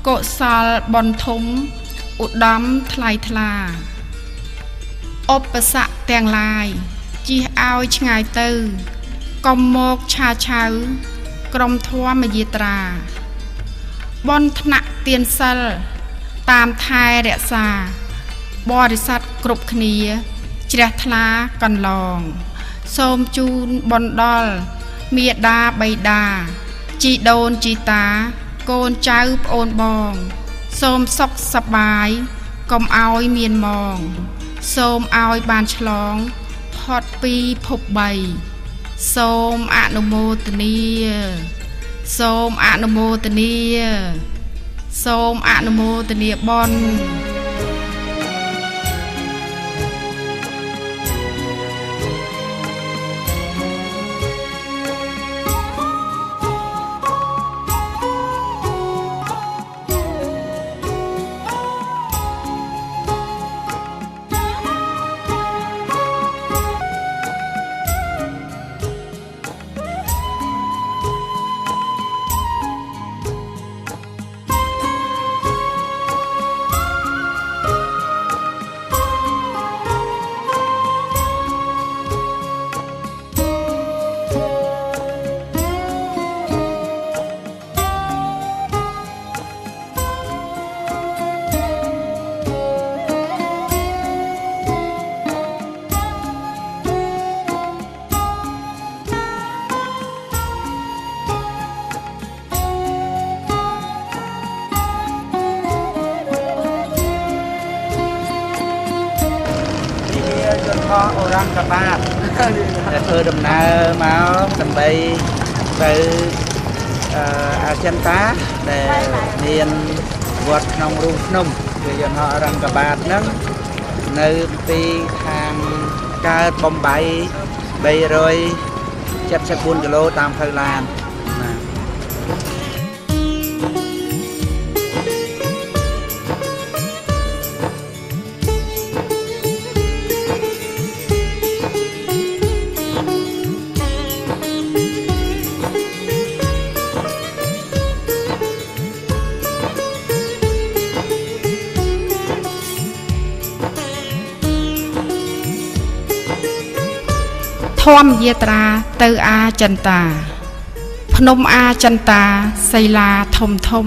កុសលបុណ្យធំឧត្តមថ្លៃថ្លាឧបសគ្គទាំងឡាយជិះឲ្យឆ្ងាយទៅកុំមកឆាឆៅក្រុមធម្មយាត្រាបុណ្យថ្នាក់ទានសិលតាមថែរក្សាបរិស័ទគ្រប់គ្នាជ្រះថ្លាកន្លងសូមជូនបុណ្យដល់មាតាបិតាជីដូនជីតាកូនចៅប្អូនបងសូមសុខសប្បាយកុំឲ្យមានមងសូមឲ្យបានឆ្លងផុតពីភព3សូមអនុមោទនាសូមអនុមោទនាសូមអនុមោទនាបុណ្យអូរ៉ាន់កបាតតែធ្វើដំណើរមកដើម្បីទៅអាចិន្តាដែលមានវត្តក្នុងរូងភ្នំគឺយន្តហោះអូរ៉ាន់កបាតហ្នឹងនៅពីខាងកើតបំបី374គីឡូតាមផ្លូវឡានណាធម្មយាត្រាទៅអាចិន្តាភ្នំអាចិន្តាសីលាធំធំ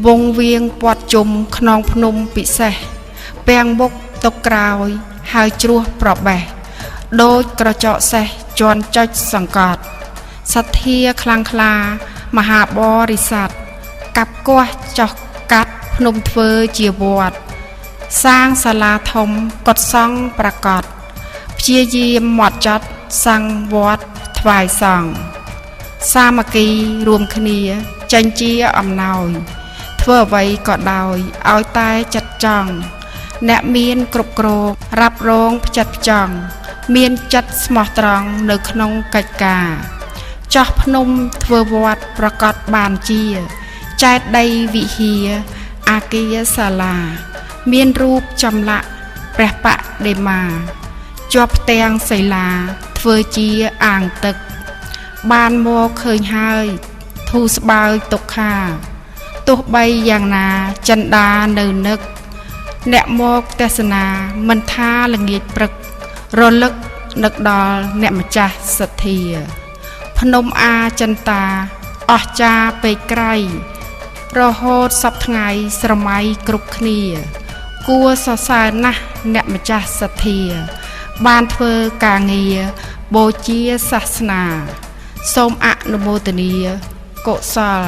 វងវៀងពាត់ជុំខ្នងភ្នំពិសេសពាំងមុខទុកក្រោយហើយជ្រោះប្របេះដូចក្រចកសេះជន់ចុចសង្កត់សទ្ធាខ្លាំងក្លាមហាបរិស័ទកាប់គាស់ចោះកាត់ភ្នំធ្វើជាវត្តសាងសាលាធំកុដិសង្ឃប្រកបព្យាយាមហ្មត់ចត់សាំងវត្តថ្វាយសង្ឃសាមគ្គីរួមគ្នាចេញជាអំណោយធ្វើអ្វីក៏ដោយឲ្យតែចិត្តចង់អ្នកមានគ្រប់គ្រងរ៉ាប់រងផ្ចិតផ្ចង់មានចិត្តស្មោះត្រង់នៅក្នុងកិច្ចការចោះភ្នំធ្វើវត្តប្រកបបានជាចែកដីវិហារអាគារសាលាមានរូបចម្លាក់ព្រះបដិមាជាប់ផ្ទាំងសីលាធ្វើជាអាងទឹកបានមកឃើញហើយធូរស្បើយទុក្ខាទោះបីយ៉ាងណាចិន្តានៅនឹកអ្នកមកទេសនាមិនថាល្ងាចព្រឹករលឹកនឹកដល់អ្នកម្ចាស់សទ្ធាភ្នំអាចិន្តាអស្ចារ្យពេកក្រៃរហូតសពថ្ងៃស្រមៃគ្រប់គ្នាគួរសរសើរណាស់អ្នកម្ចាស់សទ្ធា បានធ្វើការងារបូជាសាសនាសូមអនុមោទនាកុសល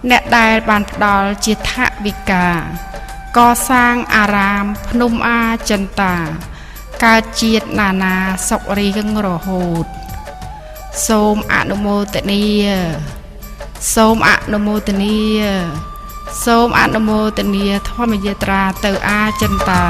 អ្នកដែលបានផ្ដល់ជាថវិកាកសាងអារាមភ្នំអាចិន្តាកើតជាតិណានាសុខរៀងរហូតសូមអនុមោទនាសូមអនុមោទនាសូមអនុមោទនាធម្មយាត្រាទៅអាចិន្តា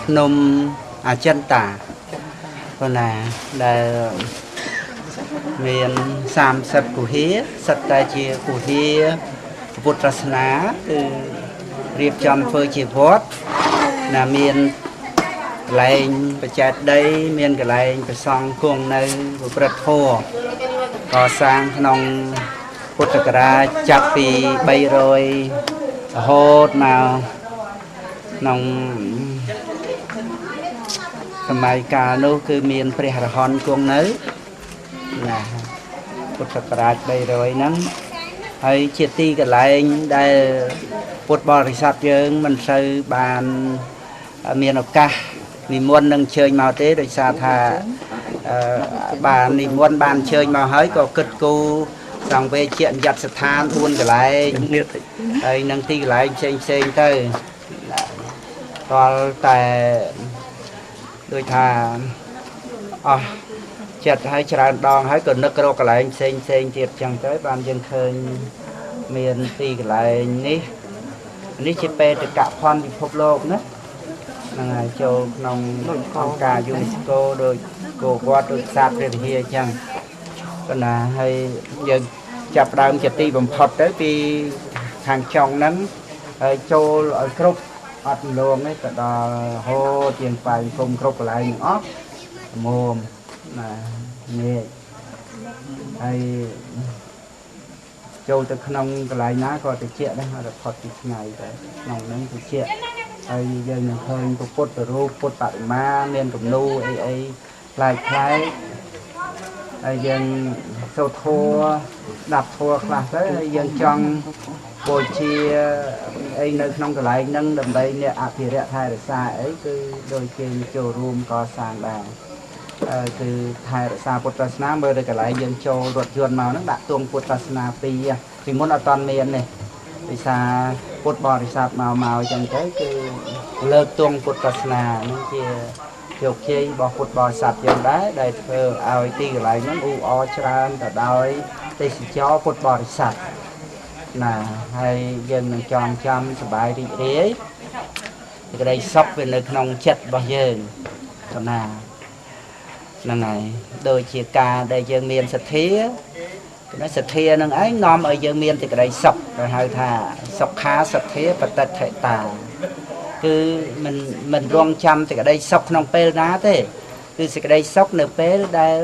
ភ្នំអាចិន្តាប៉ុណ្ណាដែលមាន30គុហាសិតតែជាគុហាពុទ្ធសាសនាគឺរៀបចំធ្វើជាវត្តណាមានកន្លែងបច្ចេកដីមានកន្លែងប្រសង់គង់នៅប្រព្រឹត្តធម៌កសាងក្នុងពុទ្ធសករាជចាប់ពី300រហូតមកក្នុងសម័យកាលនោះគឺមានព្រះរហន្តគង់នៅណាពុទ្ធសករាជ300ហ្នឹងហើយជាទីកន្លែងដែលពុទ្ធបរិស័ទយើងមិនសូវបានមានឱកាសនិមន្តនឹងអញ្ជើញមកទេដោយសារថាបាននិមន្តបានអញ្ជើញមកហើយក៏គិតគូរសង្វេគយត្តស្ថាន4កន្លែងហើយនឹងទីកន្លែងផ្សេងទៅតលតែដូចថាអស់ចិត្តហើយច្រើនដងហើយក៏នឹករកកន្លែងផ្សេងទៀតចឹងទៅបានយើងឃើញមានទីកន្លែងនេះជាបេតិកភណ្ឌពិភពលោកណាហ្នឹងហើយចូលក្នុងអង្គការ UNESCO ដោយគោវត្តដូចសាទព្រះវិហារចឹងប៉ុន្តែហើយយើងចាប់ដើមជាទីបំផុតទៅពីខាងចុងហ្នឹងហើយចូលឲ្យគ្រប់អត់លងនេះទៅដល់ហូតជាងបាយគុំគ្រប់កន្លែងទាំងអស់មុំណានេះហើយចូលទៅក្នុងកន្លែងណាក៏តិចដែរអត់ផុតពីថ្ងៃទៅក្នុងហ្នឹងតិចហើយយើងនឹងឃើញពុទ្ធរូបពុទ្ធបដិមាមានគំនូអីផ្លែកហើយយើងសូត្រធម៌ស្ដាប់ធម៌ខ្លះទៅហើយយើងចង់បូជាអីនៅក្នុងកន្លែងហ្នឹងដើម្បីអ្នកអភិរក្សថែរក្សាអីគឺដោយគេចូលរួមកសាងដែរគឺថែរក្សាពុទ្ធសាសនាមើលទៅកន្លែងយើងចូលរថយន្តមកហ្នឹងដាក់ទង់ពុទ្ធសាសនាពីមុនអត់តាន់មានទេដោយសារពុទ្ធបរិស័ទមកអញ្ចឹងទៅគឺលើកទង់ពុទ្ធសាសនាហ្នឹងជាជោគជ័យរបស់ពុទ្ធបរិស័ទយើងដែរដែលធ្វើឲ្យទីកន្លែងហ្នឹងអ៊ូអរច្រើនទៅដោយទេសចរពុទ្ធបរិស័ទណាហើយយើងនឹងចាំសប្បាយរីករាយសេចក្តីសុខវានៅក្នុងចិត្តរបស់យើងប៉ុណ្ណាហ្នឹងហើយដូចជាការដែលយើងមានសទ្ធាសទ្ធានឹងឯងនាំឲ្យយើងមានសេចក្តីសុខដែលហៅថាសុខាសទ្ធាបតិដ្ឋិតាគឺមិនរងចាំសេចក្តីសុខក្នុងពេលណាទេគឺសេចក្តីសុខនៅពេលដែល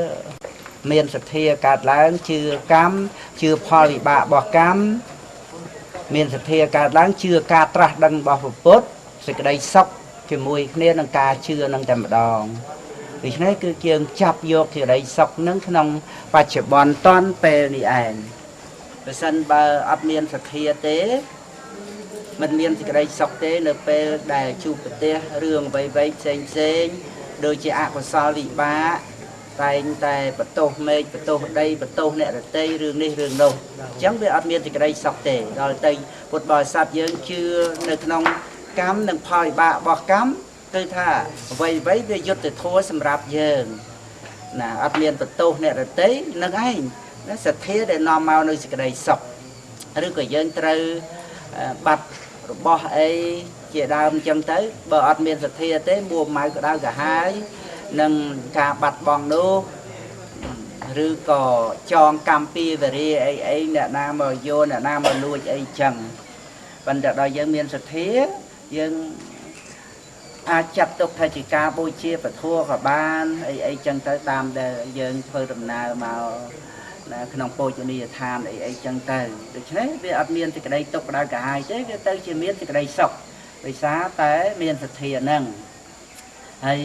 មានសទ្ធាកើតឡើងជឿកម្មជឿផលវិបាករបស់កម្មមានសទ្ធាកើតឡើងជឿការត្រាស់ដឹងរបស់ពុទ្ធសេចក្តីសុខជាមួយគ្នានឹងការជឿនឹងតែម្ដងដូច្នេះគឺយើងចាប់យកសេចក្តីសុខនឹងក្នុងបច្ចុប្បន្នតនពេលនេះឯងបើសិនបើអត់មានសទ្ធាទេមិនមានសេចក្តីសុខទេនៅពេលដែលជួបប្រទះរឿងអ្វីផ្សេងដូចជាអកុសលវិបាកតែងតែបន្ទោសមេឃបន្ទោសដីបន្ទោសអ្នករតីរឿងនេះរឿងនោះអញ្ចឹងវាអត់មានសេចក្តីសុខទេដល់ទៅពុទ្ធបរិស័ទយើងជឿនៅក្នុងកម្មនិងផលវិបាករបស់កម្មគឺថាអ្វីវាយុត្តិធម៌សម្រាប់យើងណាអត់មានបន្ទោសអ្នករតីនឹងឯងណាសទ្ធាដែលនាំមកនៅសេចក្តីសុខឬក៏យើងត្រូវបាត់របស់អី ជាដើមចឹងទៅបើអត់មានសទ្ធាទេមួម៉ៅក្តៅកាហាយនឹងការបាត់បង់នោះឬក៏ចងកម្មពីវេរាអីអ្នកណាមកយកអ្នកណាមកលួចអីចឹងប៉ុន្តែដល់យើងមានសទ្ធាយើងអាចចាត់ទុកថាជាការបូជាពធក៏បានអីចឹងទៅតាមដែលយើងធ្វើដំណើរមកក្នុងពោជនីយដ្ឋានអីចឹងទៅដូច្នេះវាអត់មានសេចក្តីទុក្ខក្តៅក្រហាយទេវាទៅជាមានសេចក្តីសុខដោយសារតែមានសទ្ធាហ្នឹងហើយ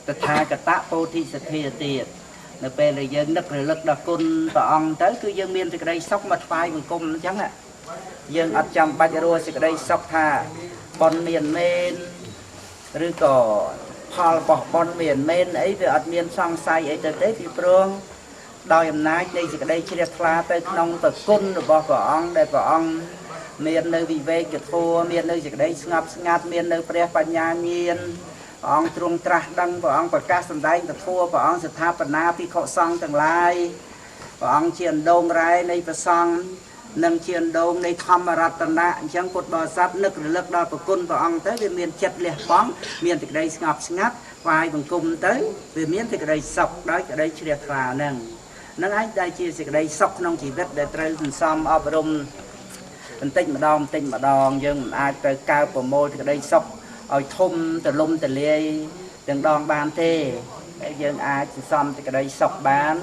តថាគតពោធិសទ្ធាទៀតនៅពេលដែលយើងនឹករលឹកដល់គុណព្រះអង្គទៅគឺយើងមានសេចក្តីសុខមកថ្វាយបង្គំអញ្ចឹងយើងអត់ចាំបាច់រស់សេចក្តីសុខថាប៉ុនមានមែនឬក៏ផលរបស់ប៉ុនមានមែនអីវាអត់មានសង្ស័យអីទៅទេពីព្រោះដោយអំណាចនៃសេចក្តីជ្រះថ្លាទៅក្នុងប្រគុណរបស់ព្រះអង្គដែលព្រះអង្គមាននៅវិវេកធម៌មាននៅសេចក្តីស្ងប់ស្ងាត់មាននៅព្រះបញ្ញាញាណព្រះអង្គទ្រង់ត្រាស់ដឹងព្រះអង្គប្រកាសសម្ដែងពធព្រះអង្គស្ថាបនាភិក្ខុសង្ឃទាំងឡាយព្រះអង្គជាអណ្ដូងរ៉ែនៃព្រះសង្ឃនិងជាអណ្ដូងនៃធម្មរតនៈអញ្ចឹងពុទ្ធបរិស័ទនឹករលឹកដល់ប្រគុណព្រះអង្គទៅវាមានចិត្តលះបង់មានសេចក្តីស្ងប់ស្ងាត់ថ្វាយបង្គំទៅវាមានសេចក្តីសុខដោយក្តីជ្រះថ្លាហ្នឹងឯងដែលជាសេចក្តីសុខក្នុងជីវិតដែលត្រូវសន្សំអប់រំបន្តិចម្ដងយើងមិនអាចទៅកើបប្រមូលសេចក្តីសុខឲ្យធំទលំទលាយទាំងដងបានទេហើយយើងអាចសន្សំសេចក្តីសុខបាន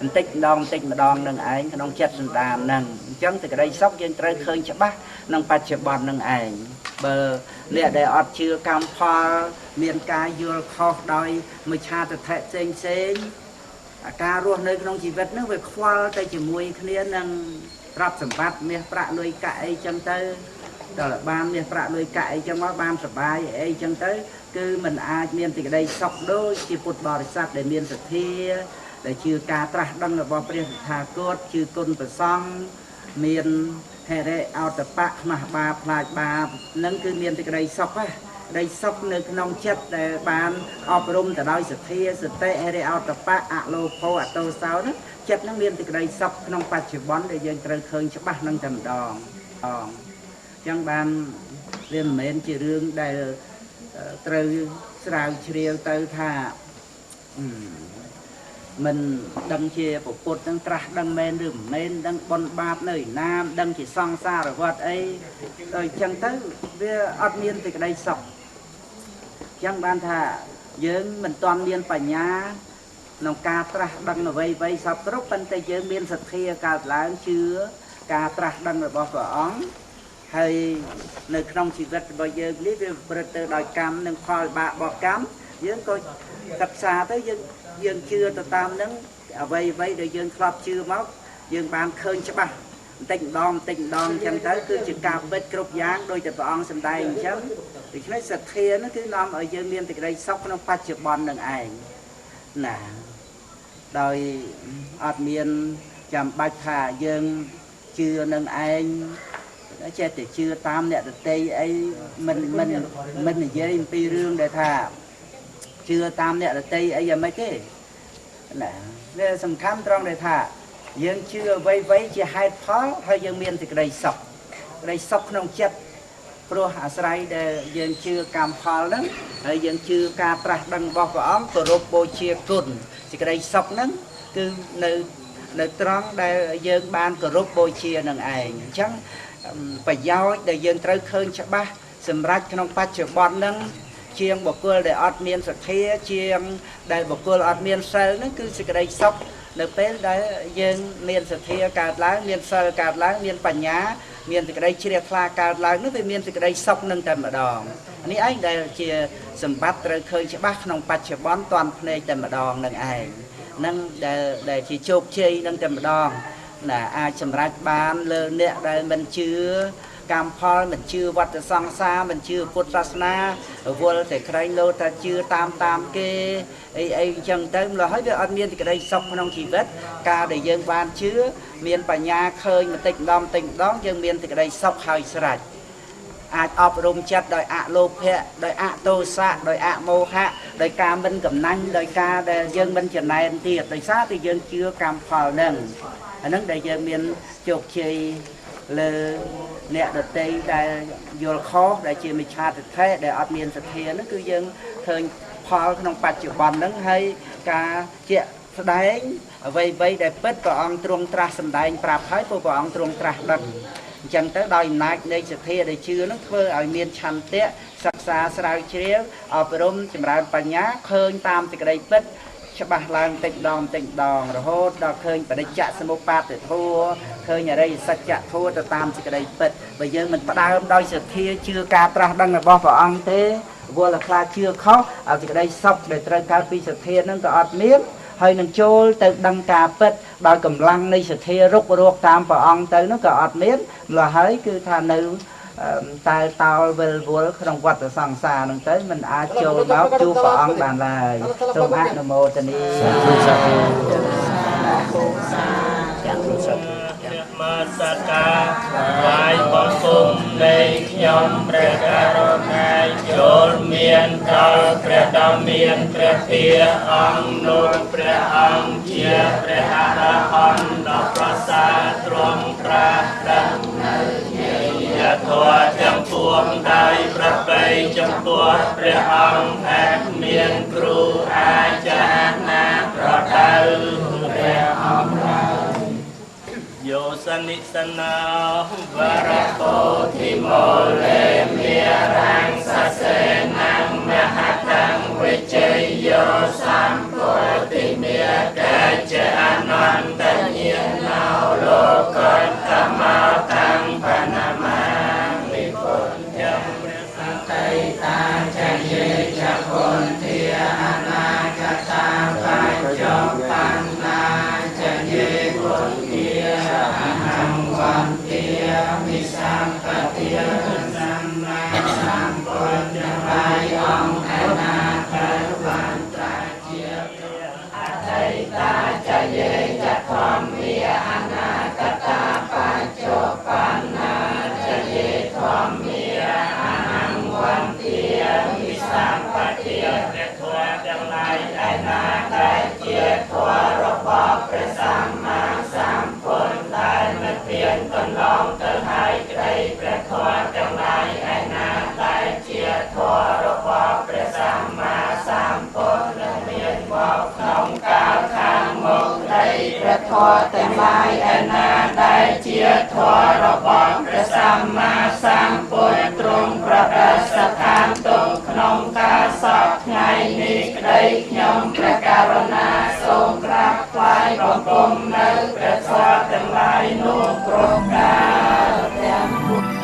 បន្តិចម្ដងនឹងឯងក្នុងចិត្តសន្តានហ្នឹងអញ្ចឹងសេចក្តីសុខយើងត្រូវឃើញច្បាស់ក្នុងបច្ចុប្បន្ននឹងឯងបើអ្នកដែលអត់ជឿកម្មផលមានការយល់ខុសដោយមិច្ឆាទិដ្ឋិផ្សេងការរស់នៅក្នុងជីវិតហ្នឹងវាខ្វល់ទៅជាមួយគ្នានឹងទ្រព្យសម្បត្តិមាសប្រាក់លុយកាក់អីចឹងទៅដល់បានមាសប្រាក់លុយកាក់អីចឹងមកបានសុបាយអីចឹងទៅគឺมันអាចមានសេចក្តីសុខដូចជាពុទ្ធបរិស័ទដែលមានសទ្ធាដែលជឿការត្រាស់ដឹងរបស់ព្រះសទ្ធាគតជឿគុណព្រះសង្ឃមានហេរិអោតបៈខ្មាស់បាបខ្លាចបាបនឹងគឺមានសេចក្តីសុខហ្នឹងដីសុខនៅក្នុងចិត្តដែលបានអប់រំទៅដោយសទ្ធាសតិហេរិអោតបៈអលោភោអតោសោហ្នឹងចិត្តហ្នឹងមានសេចក្តីសុខក្នុងបច្ចុប្បន្នដែលយើងត្រូវឃើញច្បាស់នឹងតែម្ដងអញ្ចឹងបានវាមិនមែនជារឿងដែលត្រូវស្រាវជ្រាវទៅថាមិនដឹងជាពុទ្ធនឹងត្រាស់ដឹងមែនឬមិនមែនដឹងបុណ្យបាបនៅណាដឹងជាសង្សារវត្តអីដល់អញ្ចឹងទៅវាអត់មានសេចក្តីសុខអញ្ចឹងបានថាយើងមិនទាន់មានបញ្ញាក្នុងការត្រាស់ដឹងអ្វីសពគ្រប់ប៉ុន្តែយើងមានសទ្ធាកើតឡើងជឿការត្រាស់ដឹងរបស់ព្រះអង្គហើយនៅក្នុងជីវិតរបស់យើងនេះវាប្រព្រឹត្តទៅដោយកម្មនិងផលបាបរបស់កម្មយើងក៏សិក្សាទៅយើងជឿទៅតាមនឹងអ្វីដែលយើងធ្លាប់ជឿមកយើងបានឃើញច្បាស់បន្តិចម្ដងអញ្ចឹងទៅគឺជាការពិតគ្រប់យ៉ាងដោយតែព្រះអង្គសម្ដែងអញ្ចឹងដូច្នេះសទ្ធានោះគឺនាំឲ្យយើងមានសេចក្តីសុខក្នុងបច្ចុប្បន្ននឹងឯងណាដោយអត់មានចាំបាច់ថាយើងជឿនឹងឯងចេះតែជឿតាមអ្នកដទៃអីមិននិយាយអំពីរឿងដែលថាជឿតាមអ្នកដទៃអីយ៉ាងម៉េចទេណាវាសំខាន់ត្រង់ដែលថាយើងជឿអ្វីជាហេតុផលហើយយើងមានសេចក្តីសុខក្នុងចិត្តព្រោះអាស្រ័យដែលយើងជឿកម្មផលហ្នឹងហើយយើងជឿការត្រាស់ដឹងរបស់ព្រះអង្គគោរពបូជាគុណសេចក្តីសុខហ្នឹងគឺនៅត្រង់ដែលយើងបានគោរពបូជានឹងឯងអញ្ចឹងប្រយោជន៍ដែលយើងត្រូវឃើញច្បាស់សម្រាប់ក្នុងបច្ចុប្បន្នហ្នឹងជាងបុគ្គលដែលអត់មានសទ្ធាជាងដែលបុគ្គលអត់មានសិលហ្នឹងគឺសេចក្តីសុខនៅពេលដែលយើងមានសទ្ធាកើតឡើងមានសិលកើតឡើងមានបញ្ញាមានសេចក្តីជ្រះថ្លាកើតឡើងនោះវាមានសេចក្តីសុខនឹងតែម្ដងនេះឯងដែលជាសម្បត្តិត្រូវឃើញច្បាស់ក្នុងបច្ចុប្បន្នតាន់ភ្នែកតែម្ដងនឹងឯងនឹងដែលជាជោគជ័យនឹងតែម្ដងណាអាចសម្រេចបានលើអ្នកដែលមិនជឿកម្មផលមិនជឿវត្តសង្សារមិនជឿពុទ្ធសាសនាវល់តែក្រែងលោថាជឿតាមគេអីអញ្ចឹងទៅម្ល៉េះហើយវាអត់មានសេចក្តីសុខក្នុងជីវិតការដែលយើងបានជឿមានបញ្ញាឃើញបន្តិចម្ដងយើងមានសេចក្តីសុខហើយស្រេចអាចអប់រំចិត្តដោយអលោភៈដោយអទោសៈដោយអមោហៈដោយការមិនកំណាញ់ដោយការដែលយើងមិនចំណែនទៀតដោយសារតែយើងជឿកម្មផលហ្នឹងអាហ្នឹងដែលយើងមានជោគជ័យ លើអ្នកដតីដែលយល់ខុសដែលជាមិច្ឆាទិដ្ឋិដែលអត់មានសទ្ធាហ្នឹងគឺយើងឃើញផលក្នុងបច្ចុប្បន្នហ្នឹងហើយការជាស្ដែងអ្វីៗដែលពិតព្រះអង្គទ្រង់ត្រាស់សម្ដែងប្រាប់ហើយព្រោះព្រះអង្គទ្រង់ត្រាស់ដឹងអញ្ចឹងទៅដោយអំណាចនៃសទ្ធាដែលជឿហ្នឹងធ្វើឲ្យមានឆន្ទៈសិក្សាស្រាវជ្រាវអប់រំចម្រើនបញ្ញាឃើញតាមសេចក្តីពិតច្បាស់ឡើងតិចម្ដងរហូតដល់ឃើញបដិច្ចសមុប្បាទធម៌ឃើញអរិយសច្ចធម៌ទៅតាមសេចក្តីពិតបើយើងមិនផ្ដើមដោយសទ្ធាជឿការត្រាស់ដឹងរបស់ព្រះអង្គទេវល់ខ្លាចជឿខុសឲ្យសេចក្តីសុខដែលត្រូវកើតពីសទ្ធានឹងក៏អត់មានហើយនឹងចូលទៅដឹងការពិតដោយកម្លាំងនៃសទ្ធារុករកតាមព្រះអង្គទៅនោះក៏អត់មានម្ល៉េះហើយគឺថានៅតែតោលវិលវល់ក្នុងវដ្តសង្សារនឹងទៅមិនអាចចូលមកជួបព្រះអង្គបានឡើយសូមអនុមោទនាសាធុសាធុមកសក្ការថ្វាយបង្គំនៃខ្ញុំព្រះករុណាចូលមានដល់ព្រះដ៏មានព្រះទាអង្គនោះព្រះអង្គជាព្រះអរហន្តដ៏ប្រសើរទ្រង់ត្រាស់ដឹងនៅយធម៌ទាំងពួងដោយប្របីចំពោះព្រះអង្គឯកមានគ្រូអាចារ្យណាប្រដៅព្រះអង្គយោសនិសនាវរកោធិមោលេមេរាំងសសេណាំមហតាំងវិជ័យយោសម្ពោធិមេកច្ចអនន្តញ្ញាណោលោកតមោតាំងបណមាមិពុទ្ធయంព្រះសន្តិតាចយេចគុណធាអនាគតាបញ្ចបណ្ណាចយេគុណធាអហង្វន្ទាមិសម្បទាសម្មាសម្ពុទ្ធបាយអង្គអនាគតបានត្រាជាអតីតាចយេចធម្មាអនាគតាបញ្ចបណ្ណាចយេធម្មាអហង្វន្ទាមិសម្បទាព្រះធម៌ទាំងឡាយឯណាដែលជាធម៌របស់ព្រះសម្មាសម្ពុទ្ធដែលមិនពានកន្លងទៅហើយក្តីព្រះធម៌ទាំងឡាយឯណាដែលជាធម៌របស់ព្រះសម្មាសម្ពុទ្ធនឹងមានមកក្នុងកាលខាងមុខក្តីព្រះធម៌ទាំងឡាយឯណាដែលជាធម៌របស់ព្រះសម្មាសម្ពុទ្ធទ្រង់ប្រកាសស្ថានទុកក្នុងកាលសពថ្ងៃនេះក្តីខ្ញុំព្រះករុណាសូមក្រាបថ្វាយបង្គំនៅព្រះធម៌ទាំងឡាយនោះគ្រប់កាលទាំង เ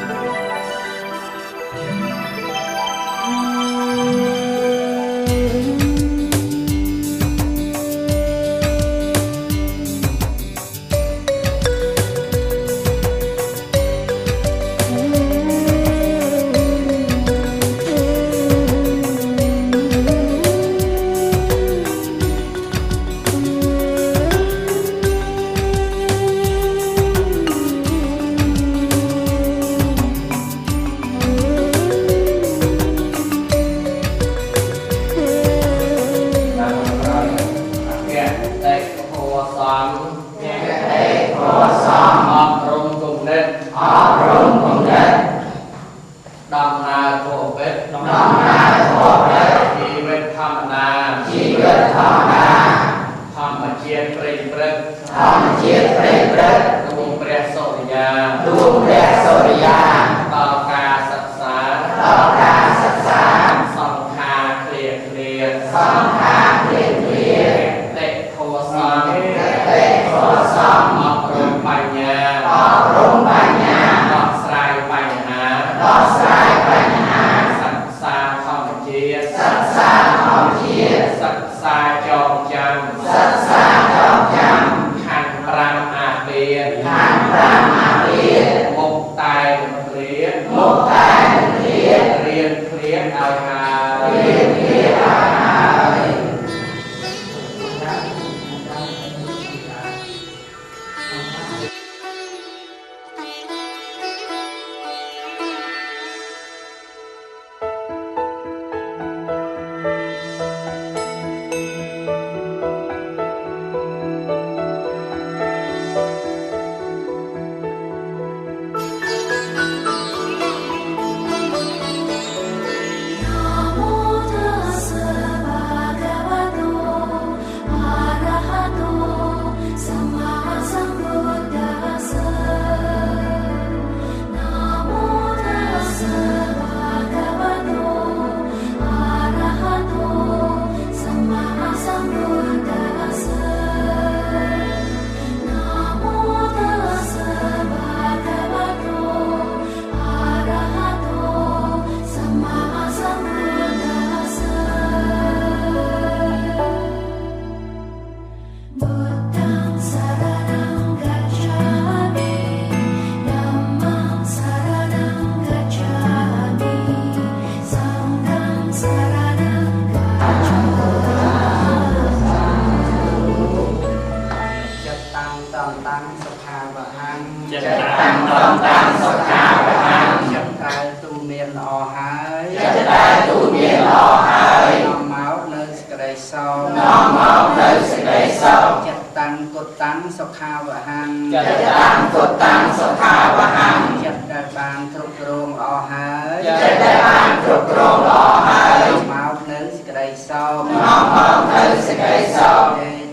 សោមនាំមកនៅសេចក្តីសោមចិត្តតាំងគុតតាំងសុខាវហੰចិត្តតាំងគុតតាំងសុខាវហੰចិត្តដែលបានគ្រប់គ្រងល្អហើយចិត្តដែលបានគ្រប់គ្រងល្អហើយមកនៅសេចក្តីសោមនាំមកនៅសេចក្តីសោម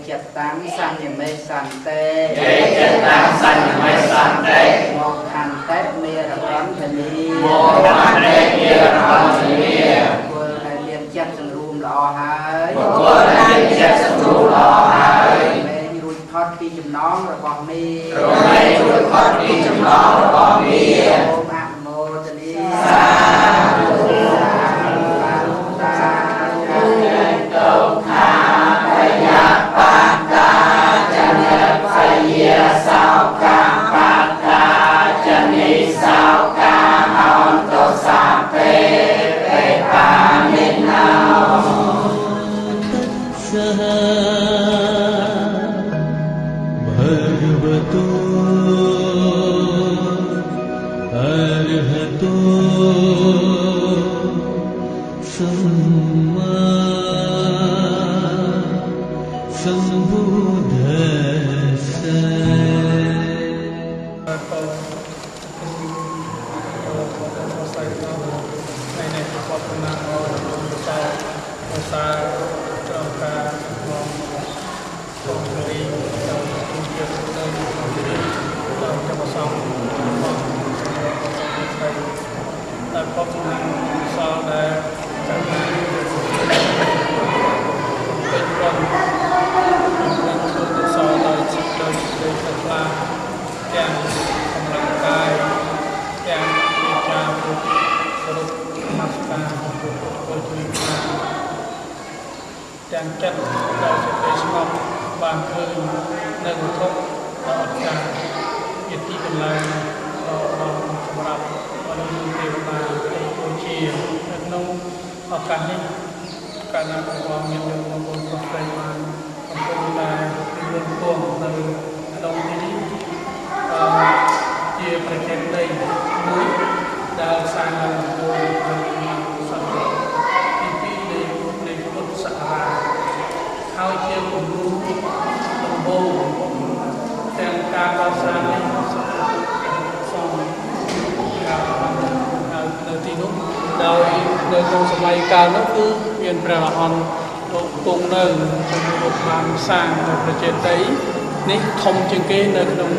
ចិត្តតាំងសញ្ញមេសន្តិចិត្តតាំងសញ្ញមេសន្តិមកខន្តិមេរកន្ធនីមកខន្តិមេរកន្ធនីបុគ្គលដែលមានចិត្តសង្រួមល្អហើយបុគ្គលដែលមានចិត្តសង្រួមល្អហើយលែងរួចផុតពីចំណងរបស់មីលែងរួចផុតពីចំណងរបស់មីសូមអនុមោទនាសាធុសាធុតុខាបយបណ្តាចនិបយាសោកាបណ្តាចនិសោកាហន្តសាពេពេបានិណោសហភវតុអរហតុសម្មាសម្ពុទ្ធស្សៈទាំងចិត្តដល់សេចក្តីស្ងប់បានឃើញនៅវត្ថុដ៏អស្ចារ្យជាទីកន្លែងដ៏សម្រាប់អនុញ្ញាតទេវតាដូចជានៅក្នុងឱកាសនេះកាលណាព្រះមានយកមកបងប្អូនស្រីបានកំពុងតែរៀបពងនៅក្នុងទីនេះជាប្រជែងដីមួយដែលសាងឡើងដោយសន្តិហើយជាគំរូដំបូងទាំងការកសាងនេះសំការនៅទីនោះដោយនៅក្នុងសម័យកាលនោះគឺមានព្រះអរហន្តលោកគង់នៅtrongលោកបានសាងនៅប្រជេតីនេះធំជាងគេនៅក្នុង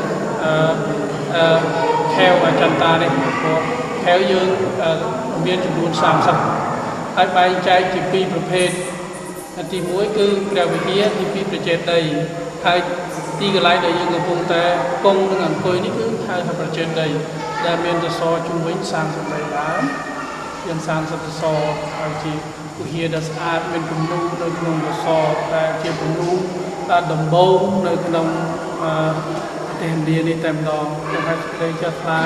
ខែវអចន្តានេះព្រោះខែវយើងមានចំនួន30ហើយបែងចែកជា2ប្រភេទទី1គឺព្រះវិហារទី2ប្រជេតីហើយទីកន្លែងដែលយើងកំពុងតែគង់នឹងអង្គុយនេះគឺហៅថាប្រជេតីដែលមានសសរជុំវិញ33ដើមមាន30សសរហើយជាវិហារដ៏ស្អាតមានគំនូរនៅក្នុងសសរតែជាគំនូរដំបូងនៅក្នុងប្រទេសឥណ្ឌានេះតែម្ដងហើយសេចក្តីចាស់ថ្លា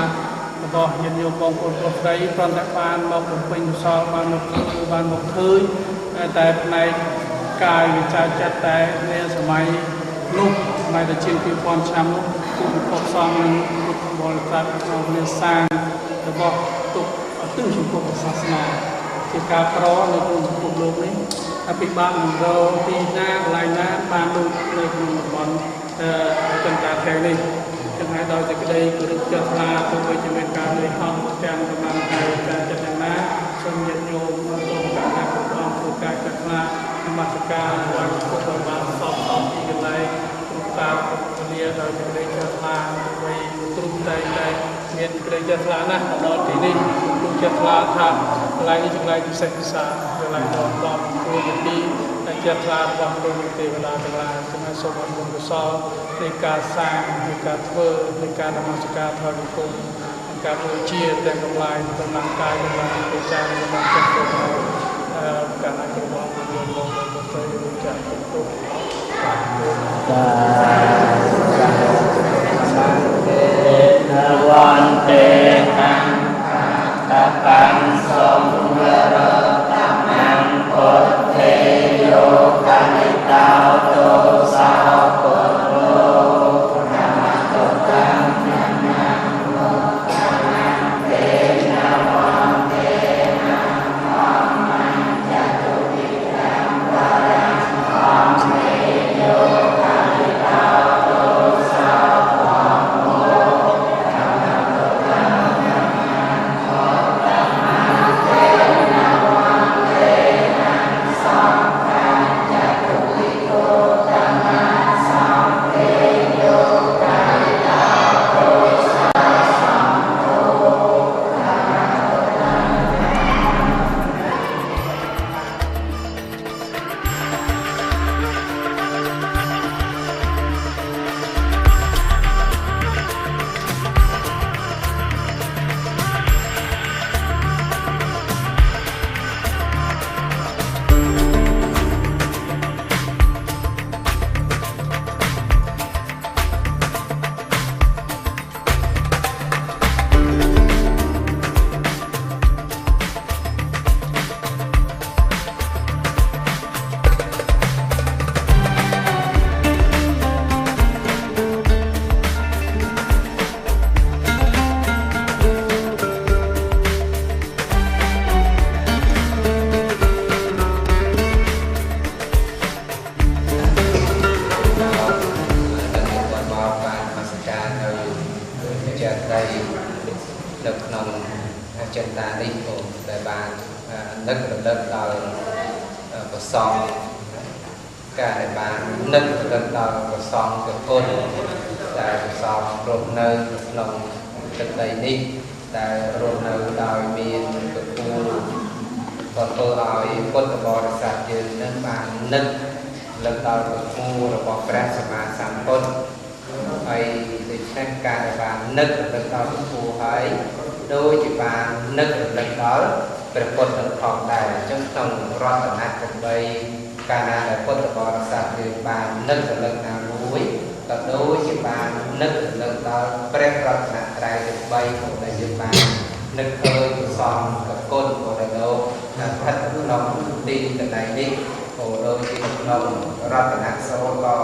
របស់ញាតិញោមបងប្អូនប្រុសស្រីព្រមទាំងបានមកបំពេញកុសលបានមកឃើញតែផ្នែកកាយវិចារចិត្តតែមានសម័យនោះសម័យតែជាង 2000 ឆ្នាំនោះគឺពុទ្ធសង្ឃនិងពុទ្ធបរិស័ទក្នុងមានសាងរបស់ទុកទិសចំពោះសាសនាជាការប្រនៅក្នុងពិភពលោកនេះហើយពិបាកនឹងរកទីណាកន្លែងណាបានដូចនៅក្នុងតំបន់ចន្ទាខែវនេះចឹងហើយដោយសេចក្តីគោរពចាស់ថ្លាទៅវិញជាមានការលិហោទាំងប្រមាណកាយការចិត្តយ៉ាងណាសូមញាតិញោមសូមការធ្វើការចាស់ថ្លានមស្ការបានពុទ្ធបានសពទីកន្លែងគ្រប់ការពលាដោយសេចក្តីចាស់ថ្លាអ្វីទ្រុំតែមានសេចក្តីចាស់ថ្លាណាស់ដល់ទីនេះលោកចាស់ថ្លាថាកន្លែងនេះជាកន្លែងពិសេសពិសាកន្លែងដ៏ល្អគួរជាទីតែចាស់ថ្លារបស់លោកទេវតាទាំងឡាយសូមសូមអនុមោទនានៃការសាងនៃការធ្វើនៃការនមស្ការថយគុំការបូជាទាំងកម្លាំងកម្លាំងកាយកម្លាំងវិចារកម្លាំងចិត្តទៅការអនុវត្តរបស់លោកទៅចាស់ទៅចានវន្ទេហੰតបង្សំវរតមង្ពុទ្ធេយោកនិតោទោសោពុទ្ធោនមតតੰនមោទេនមទេនមោមញ្ចតុវិក្រមវរੰ นึกระลึกដល់ប្រសងការដែលបាននឹករលឹកដល់ប្រសងព្រះគុណដែលប្រសងរស់នៅក្នុងទឹកដីនេះដែលរស់នៅដោយមានពពូក៏ធ្វើឲ្យពុទ្ធបរិស័ទយើងនឹងបាននឹករលឹកដល់ពពូរបស់ព្រះសម្មាសម្ពុទ្ធហើយដូច្នេះការដែលបាននឹករលឹកដល់ពពូហើយដូចជាបាននឹករលឹកដល់ព្រះពុទ្ធផងដែរអញ្ចឹងក្នុងរតនគិ3កាលណាដែលពុទ្ធបរិស័ទយើងបាននឹករលឹកណាមួយក៏ដូចជាបាននឹករលឹកដល់ព្រះរតនត្រ័យទាំង3មកដែលយើងបាននឹកឃើញប្រសងកគុណបរិលោស្ថិតក្នុងទីកន្លែងនេះក៏ដូចជាក្នុងរតនសូត្រក៏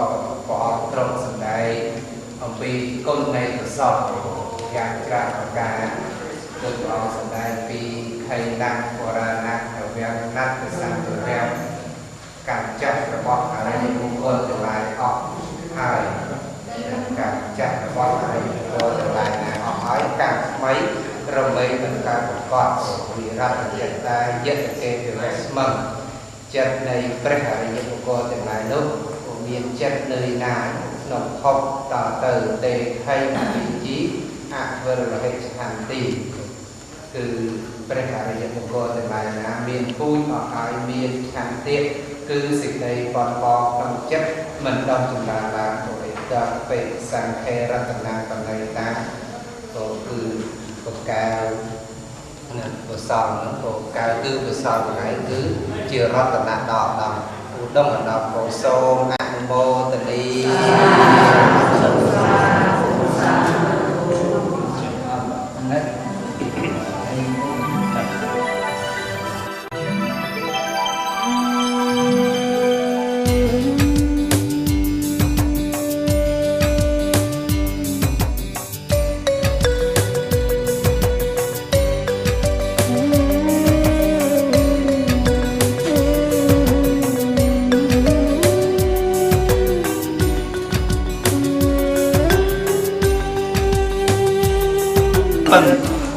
ព្រះអង្គទ្រង់សម្ដែងអំពីគុណនៃប្រសងយ៉ាងច្រើនប្រការដោយព្រះអង្គសម្ដែងពីខៃណាស់បរាណៈវៈណាត់សន្តិវៈការចាត់របស់អរិយបុគ្គលទាំងឡាយអស់ហើយការចាត់របស់អរិយបុគ្គលទាំងឡាយអស់ហើយការថ្មីរមែងនឹងការប្រកបវិរៈចិត្តតែយត្តគេជាស្មឹងចិត្តនៃព្រះអរិយបុគ្គលទាំងឡាយនោះក៏មានចិត្តនឿយណាយក្នុងភពតទៅទេខៃអវិជ្ជីអវិរហិច្ឆន្តិគឺព្រះអរិយបុគ្គលទាំងឡាយណាមានពូជអស់ហើយមានឆន្ទៈគឺសេចក្តីបត់បោក្នុងចិត្តមិនដល់ចម្រើនឡើងទៅឯដល់ពេលសង្ខេរតនាបណ្ដៃតាក៏គឺបកកៅនឹងប្រសងហ្នឹងក៏កៅគឺប្រសងហ្នឹងគឺជារតនៈដកដល់ឧត្តមអន្តរពោសូមអនុមោទនី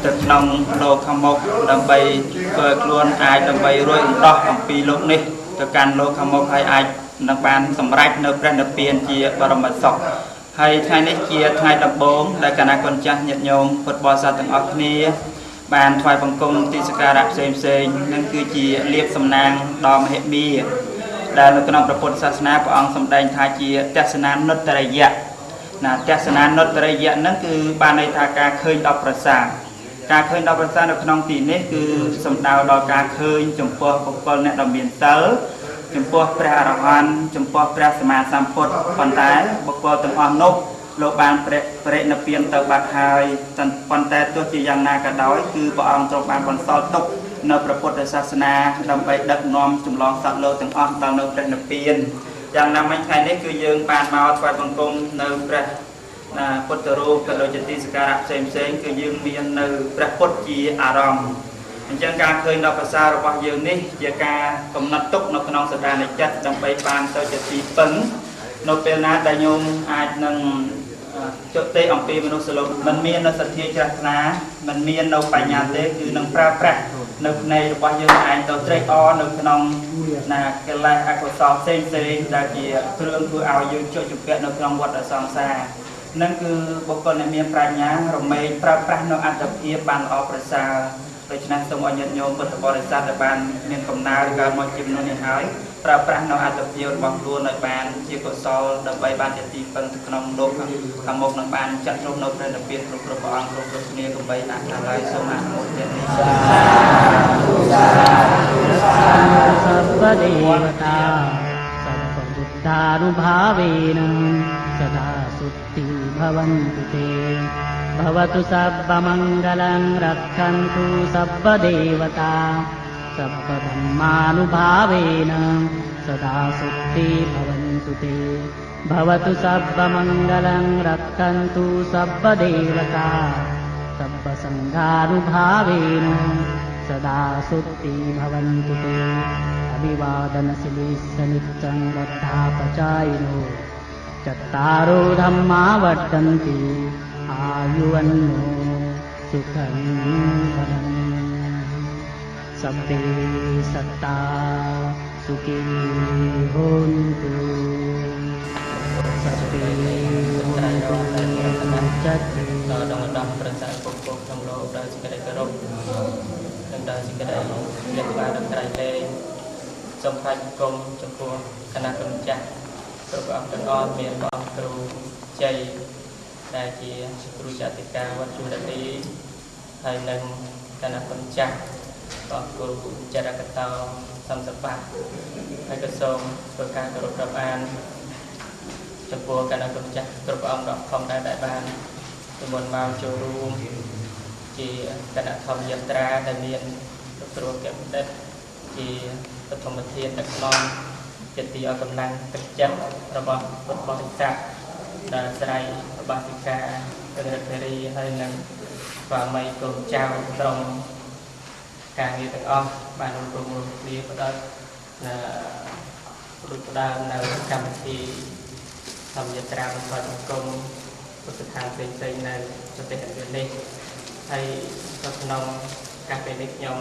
ទៅក្នុងលោកខាងមុខដើម្បីធ្វើខ្លួនអាចដើម្បីរួចអន្តោះអំពីលោកនេះទៅកាន់លោកខាងមុខហើយអាចនឹងបានសម្រេចនៅព្រះនិព្វានជាបរមសុខហើយថ្ងៃនេះជាថ្ងៃដំបូងដែលគណៈកូនចាស់ញាតិញោមពុទ្ធបរិស័ទទាំងអស់គ្នាបានថ្វាយបង្គំទីសក្ការៈផ្សេងៗនឹងគឺជាលៀបសំណាងដ៏មហិមាដែលនៅក្នុងព្រះពុទ្ធសាសនាព្រះអង្គសម្ដែងថាជាទស្សនានុត្តរិយៈណាទស្សនានុត្តរិយៈហ្នឹងគឺបានន័យថាការឃើញដល់ប្រសាទការឃើញដល់ប្រសាទនៅក្នុងទីនេះគឺសំដៅដល់ការឃើញចំពោះបុគ្គលអ្នកដ៏មានសិលចំពោះព្រះអរហន្តចំពោះព្រះសម្មាសម្ពុទ្ធប៉ុន្តែបុគ្គលទាំងអស់នោះលោកបានបរិនិព្វានទៅបាត់ហើយប៉ុន្តែទោះជាយ៉ាងណាក៏ដោយគឺព្រះអង្គទ្រង់បានបន្សល់ទុកនៅព្រះពុទ្ធសាសនាដើម្បីដឹកនាំចម្លងសត្វលោកទាំងអស់ដល់នៅព្រះនិព្វានយ៉ាងណាមិញថ្ងៃនេះគឺយើងបានមកថ្វាយបង្គំនៅព្រះពុទ្ធរូបក៏ដូចជាទីសក្ការៈផ្សេងៗគឺយើងមាននៅព្រះពុទ្ធជាអារម្មណ៍អញ្ចឹងការឃើញដល់ភាសារបស់យើងនេះជាការកំណត់ទុកនៅក្នុងសន្តានចិត្តដើម្បីបានទៅជាទីពឹងនៅពេលណាដែលញោមអាចនឹងជក់ទេអំពីមនុស្សលោកមិនមាននៅសទ្ធាជ្រះថ្លាមិនមាននៅបញ្ញាទេគឺនឹងប្រើប្រាស់នៅភ្នែករបស់យើងឯងទៅត្រេកអរនៅក្នុងកិលេសអកុសលផ្សេងៗដែលជាគ្រឿងធ្វើឲ្យយើងជាប់ជំពាក់នៅក្នុងវដ្តសង្សារនឹងគឺបុគ្គលដែលមានប្រាជ្ញារមែងប្រើប្រាស់នៅអត្ថភាពបានល្អប្រសើរដូច្នេះសូមឲ្យញាតិញោមពុទ្ធបរិស័ទដែលបានមានកំណើកើតមកជាមនុស្សនេះហើយប្រើប្រាស់នៅអត្ថភាពរបស់ខ្លួនឲ្យបានជាកុសលដើម្បីបានជាទីពឹងទៅក្នុងលោកខាងមុខនឹងបានចាត់ទុកនៅព្រះនិព្វានគ្រប់ព្រះអង្គគ្រប់គ្នាកុំបីដាក់ខាងឡើយសូមអនុមោទនាសព្វទេវតាសព្វបុទ្ធានុភាវេនសដាសុតិភវន្តុទេभवतु सर्वमङ्गलं रक्षन्तु सर्वदेवता सर्वधर्मानुभावेन सदा सुखी भवन्तु ते भवतु सर्वमङ्गलं रक्षन्तु सर्वदेवता सर्वसङ्घानुभावेन सदा सुखी भवन्तु ते अभिवादनशिलिस्य नित्यं वर्धापचायिनो चत्तारो धम्मा वर्धन्ति आयुवन्नो सुखं भवन् Sappe satta sukini hontu Sappe hontu jati ដល់ដល់ប្រសិទ្ធពុទ្ធក្នុងលោកដែលសេចក្តីគោរពនិងដែលសេចក្តីលះបានដល់ត្រៃលែងសូមថ្លែងគុំចំពោះគណៈកម្ចាស់គ្រប់អង្គទាំងអស់មានព្រះអង្គគ្រូជ័យដែលជាគ្រូចតិកាវត្តជួរនីហើយនឹងគណៈកម្ចាស់ព្រះគ្រូចរកតោសំសបាហើយក៏សូមធ្វើការគោរពរាប់អានចំពោះគណៈកម្ចាស់គ្រប់អង្គដ៏ផងដែរដែលបាននិមន្តមកចូលរួមជាគណៈធម្មយាត្រាដែលមានគ្រូកែបណ្ឌិតជាបឋមធានដឹកនាំជាទីឲ្យកម្លាំងទឹកចិត្តរបស់ពុទ្ធបរិស័ទដែលស្រ័យបាសិការិទ្ធិរីហើយនឹងស្វាមីកូនចៅក្រុមការងារទាំងអស់បានរួមគ្នាផ្ដល់រួចផ្ដើមនៅកម្មវិធីធម្មយាត្រាបន្តសង្គមពុទ្ធឋានផ្សេងៗនៅប្រទេសឥណ្ឌានេះហើយក្នុងកាលពេលនេះខ្ញុំ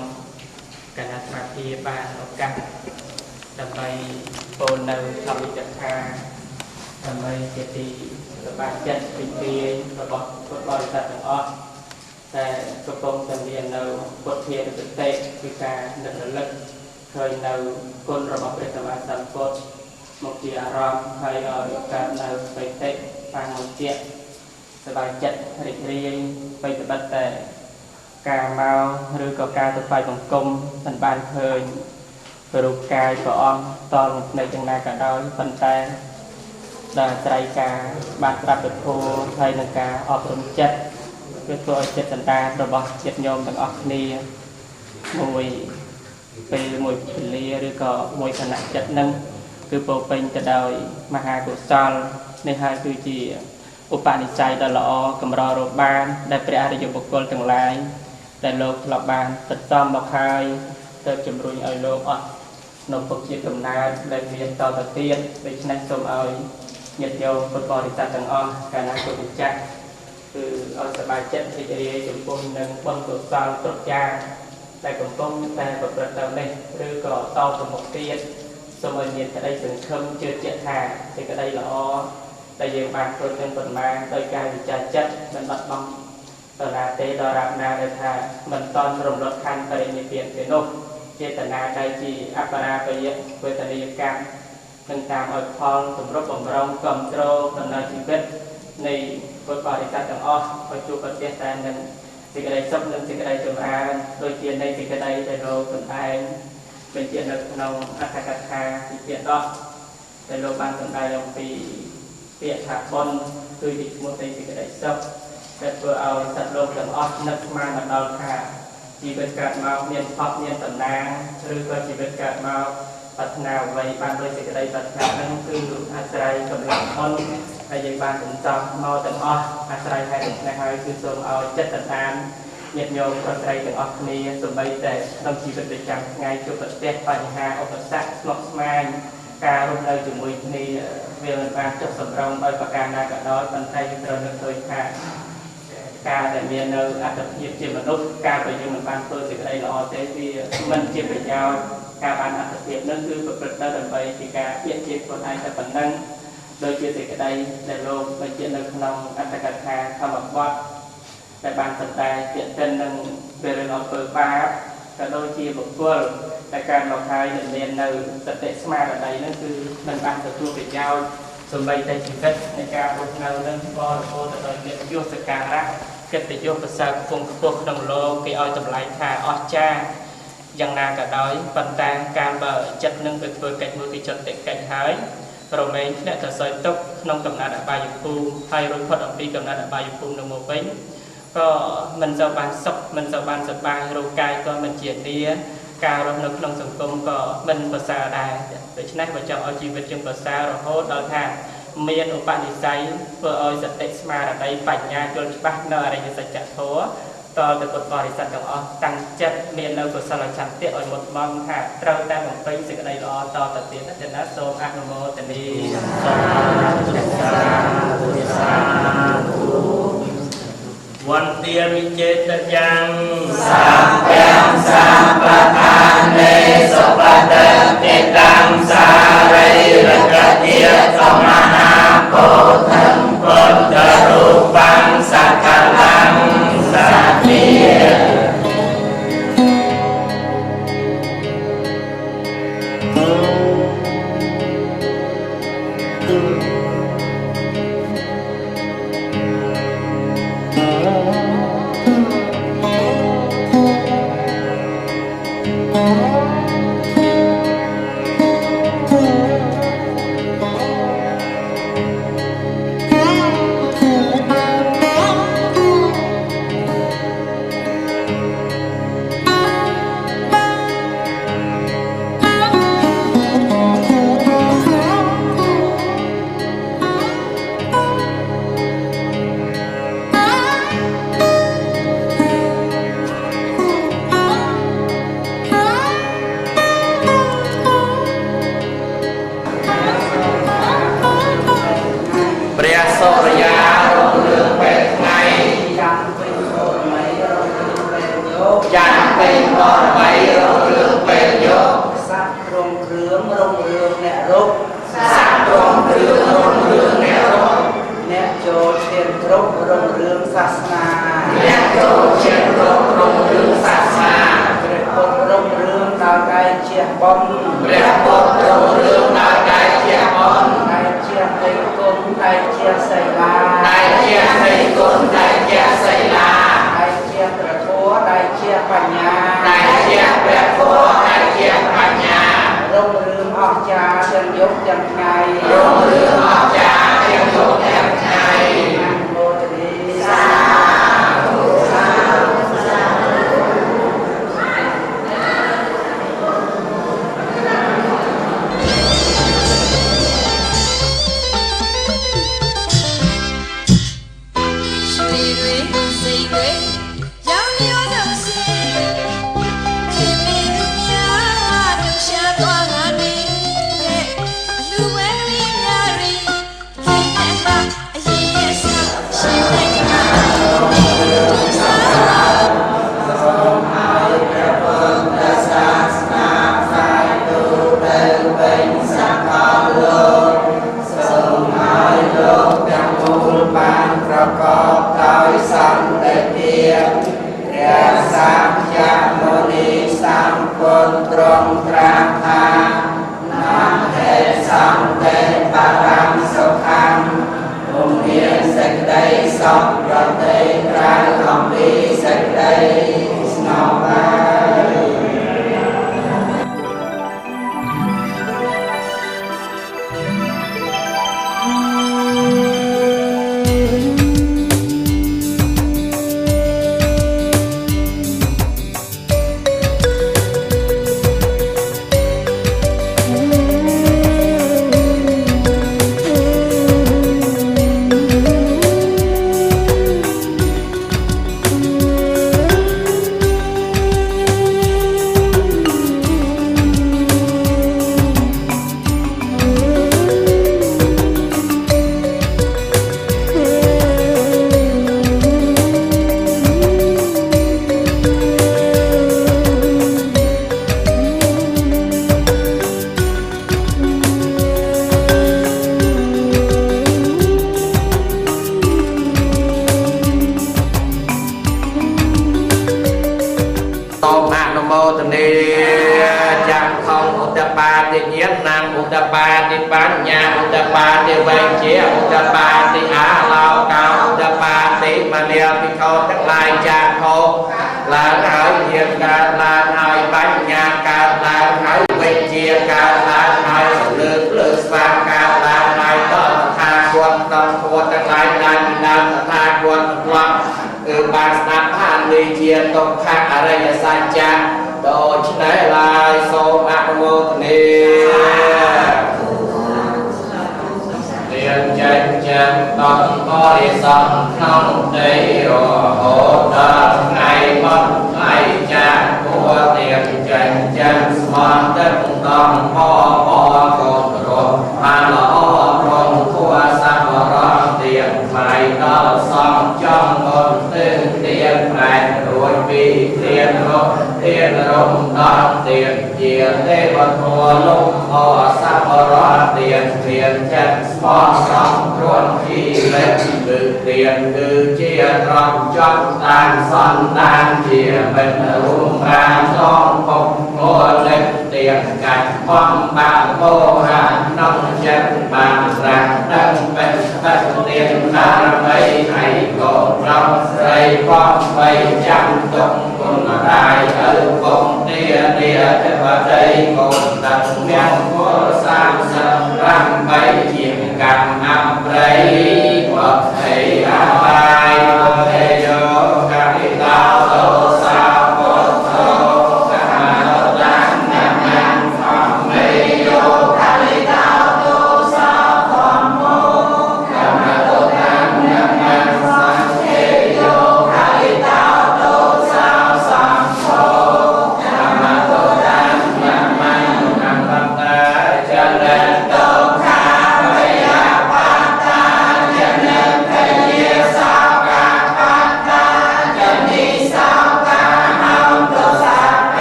គណៈសមាធិបានឱកាសដើម្បីពោលនៅធម្មយាត្រាដើម្បីជាទីសប្បាយចិត្តពីទីរបស់ពុទ្ធបរិស័ទទាំងអស់តែកំពុងតែមាននៅពុទ្ធធានសតិពីការនឹករលឹកឃើញនៅគុណរបស់ព្រះសម្មាសម្ពុទ្ធមកជាអារម្មណ៍ហើយឲ្យកើតនៅបេតិបានមកជាសប្បាយចិត្តរីករាយបីត្បិតតែការមកឬក៏ការទៅថ្វាយបង្គំមិនបានឃើញរូបកាយព្រះអង្គតលនឹងភ្នែកយ៉ាងណាក៏ដោយប៉ុន្តែដែលត្រៃការបានប្រាប់ពធហើយនឹងការអប់រំចិត្តគឺធ្វើឲ្យចិត្តសន្តានរបស់ញាតិញោមទាំងអស់គ្នាមួយពេលមួយពលិឬក៏មួយគណៈចិត្តនឹងគឺពោពេញទៅដោយមហាកុសលនេះហើយគឺជាឧបនិស្ស័យដ៏ល្អកម្ររកបានដែលព្រះអរិយបុគ្គលទាំងឡាយដែលលោកធ្លាប់បានបិទសំមកហើយទៅជំរុញឲ្យលោកអត់នៅពុកជាកំណើតដែលមានតទៅទៀតដូច្នេះសូមឲ្យញាតិញោមពុទ្ធបរិស័ទទាំងអស់កាលណាគុណចាស់គឺឲ្យសប្បាយចិត្តរីករាយចំពោះនឹងបុណ្យកុសលគ្រប់យ៉ាងដែលកំពុងតែប្រព្រឹត្តទៅនេះឬក៏តទៅមុខទៀតសូមឲ្យមានក្តីសង្ឃឹមជឿជាក់ថាសេចក្តីល្អដែលយើងបានធ្វើទាំងប៉ុន្មានដោយការវិចារចិត្តមិនបាត់បង់តណាទេដរាបណាដែលថាមិនតន់រំលត់ខណ្ឌបរិនិព្វានទេនោះចេតនាដែលជាអបរាបយៈវេទនីយកម្មនឹងតាមឲ្យផលសម្រុបបំរុងគ្រប់គ្រងដំណើរជីវិតនៃពុទ្ធបរិស័ទទាំងអស់ឲ្យជួបប្រទះតែនឹងសេចក្តីសុខនិងសេចក្តីចម្រើនដូចជានៃសេចក្តីដែលលោកសម្ដែងបញ្ជាក់នៅក្នុងអត្ថកថាទីជាដោះដែលលោកបានសម្ដែងអំពីពាក្យថាបុណ្យគឺជាឈ្មោះនៃសេចក្តីសុខដែលធ្វើឲ្យសត្វលោកទាំងអស់នឹកស្មានមកដល់ថាជីវិតកើតមកមានផលមានតំណាងឬក៏ជីវិតកើតមកប្រាថ្នាអ្វីបានដោយសេចក្តីប្រាថ្នានឹងគឺអាស្រ័យកម្លាំងបុណ្យហើយយើងបានសន្សំមកទាំងអស់អាស្រ័យហេតុនេះហើយគឺសូមឲ្យចិត្តសន្តានញាតិញោមប្រុសស្រីទាំងអស់គ្នាសូម្បីតែក្នុងជីវិតប្រចាំថ្ងៃជួបប្រទះបញ្ហាឧបសគ្គស្មុគស្មាញការរស់នៅជាមួយគ្នាវាមិនបានចុះសម្រុងដោយប្រការណាក៏ដោយប៉ុន្តែយើងត្រូវនឹកឃើញថាការដែលមាននៅអត្តភាពជាមនុស្សការដែលយើងមិនបានធ្វើសេចក្តីល្អទេវាមិនជាប្រយោជន៍ការបានអត្តភាពនឹងគឺប្រព្រឹត្តទៅដើម្បីជាការបៀតជាខ្លួនឯងតែប៉ុណ្ណឹងដោយជាសេចក្តីដែលលោកបញ្ជាក់នៅក្នុងអត្ថកថាធម្មបទដែលបានសម្ដែងទាក់ទិននឹងពេលរឿងអំពើបាបក៏ដូចជាបុគ្គលតែការមកហើយដែលមាននៅសតិស្មារតីហ្នឹងគឺមិនបានទទួលប្រយោជន៍សម្បីតែជីវិតនៃការរស់នៅនឹងបរិបូរទៅដោយមានយុសការៈកិត្តិយសប្រសើរខ្ពង់ខ្ពស់ក្នុងលោកគេឲ្យតម្លៃថាអស្ចារ្យយ៉ាងណាក៏ដោយប៉ុន្តែការបើចិត្តនឹងទៅធ្វើកិច្ចមួយគឺចុតតិកិច្ចហើយរមែងធ្លាក់ទៅសោយទុកក្នុងកំណត់អបាយភូមិហើយរួចផុតអំពីកំណត់អបាយភូមិនឹងមកវិញក៏មិនសូវបានសុខមិនសូវបានសប្បាយរូបកាយក៏មិនជានីការរស់នៅក្នុងសង្គមក៏មិនប្រសើរដែរដូច្នេះបើចង់ឲ្យជីវិតយើងប្រសើររហូតដល់ថាមានឧបនិស្ស័យធ្វើឲ្យសតិស្មារតីបញ្ញាយល់ច្បាស់នៅអរិយសច្ចធម៌តទៅពុទ្ធបរិស័ទទាំងអស់តាំងចិត្តមាននៅកុសលចន្ទៈឲ្យមុតមមថាត្រូវតែបំពេញសេចក្តីល្អតទៅទៀតចំណាត់សូមអនុមោទនីសាធុសាធុសាធុ วันเตียมิเจตยัง สัมเปียงสัมปทานเนสุปเตติตังสาริรกเทียสมหาโพธังพุทธรูปังสักลังสัตติ Hãy subscribe cho kênh Ghiền Mì Gõ để không bỏ lỡ เรียนเรียนจัดมอสองครวนที่เล็กคือเรียนคือเจียตรองจอมตานซ่อนตานเจียเป็นรุ่งรางท้องคงโง่เล็กเตียงกัดป้อมบางโบราณน้องเจ็บบางรักดังเป็นตัดเตียนนาไม่ให้โกเราใส่ป้อมไปจำตรงคนรายคงเดียเดียเทวดาคงตัดเมียงโคสามสัมรังไปเจียงกันอัมไรบอกให้อาบายเทโยกาลิตาโตสาวโพโตกาโตตังนังนังฟังเมโยกาลิตาโตสาวโพโมกาโตตังนังนังฟังเมโยกาลิตาโตสาวสัมโพกาโตตังนังนังนังตังตาเจริญโตคาเวียปัตตาเจริญเทียสาวกาปัตตาเจนิสาวกาหังตุสัพเพ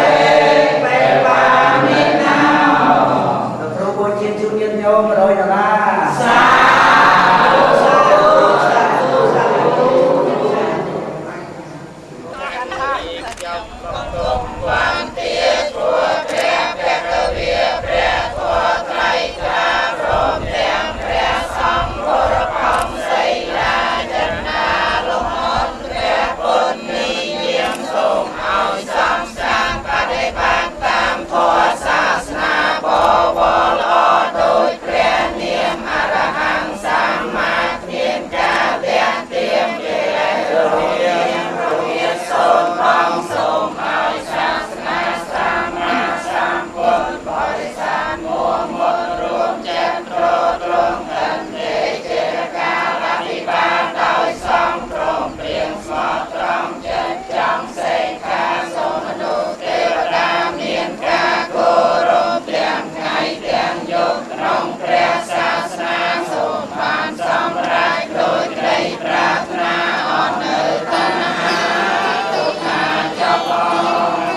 เปปานินาครูบุญชินจุเนียนโยมโดยดาราสาธุสาธุสาธุสาธุ วันเตียตัวแพร่แพร่กเวียแพร่ตัวไตรตราพร้อมแดงแพร่สังวรพังไสลาจันนาลงมนแพร่ปนมีเยี่ยมส่งเอาซ้ำสร้างปฏิบัติตามพอศาสนาบวรโดยแพร่เนียมอรหังสามมาเทียนกาเลียนเตรียมเกล้เรียนเรียนสนบังสมเอาศาสนาสามมาสามคนบริษัทมัวหมดรวมเจ็ดโตตรงกันเดเจรกาปฏิบัติโดยสองตรงเปลี่ยนสมอตรองเจ็ดจังเสกขาสมนุษย์เทวดาเมียนกาโกรมเตียงไงเตียงยกตรงแพร่ศาสนาสมผ่านสำรักโดยใครปรารถนาอ่อนเอ๋ยตนาตุขาเจ้าพอง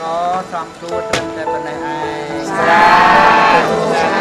ก็สองครูตรึงแต่ปัญหา สาธุสา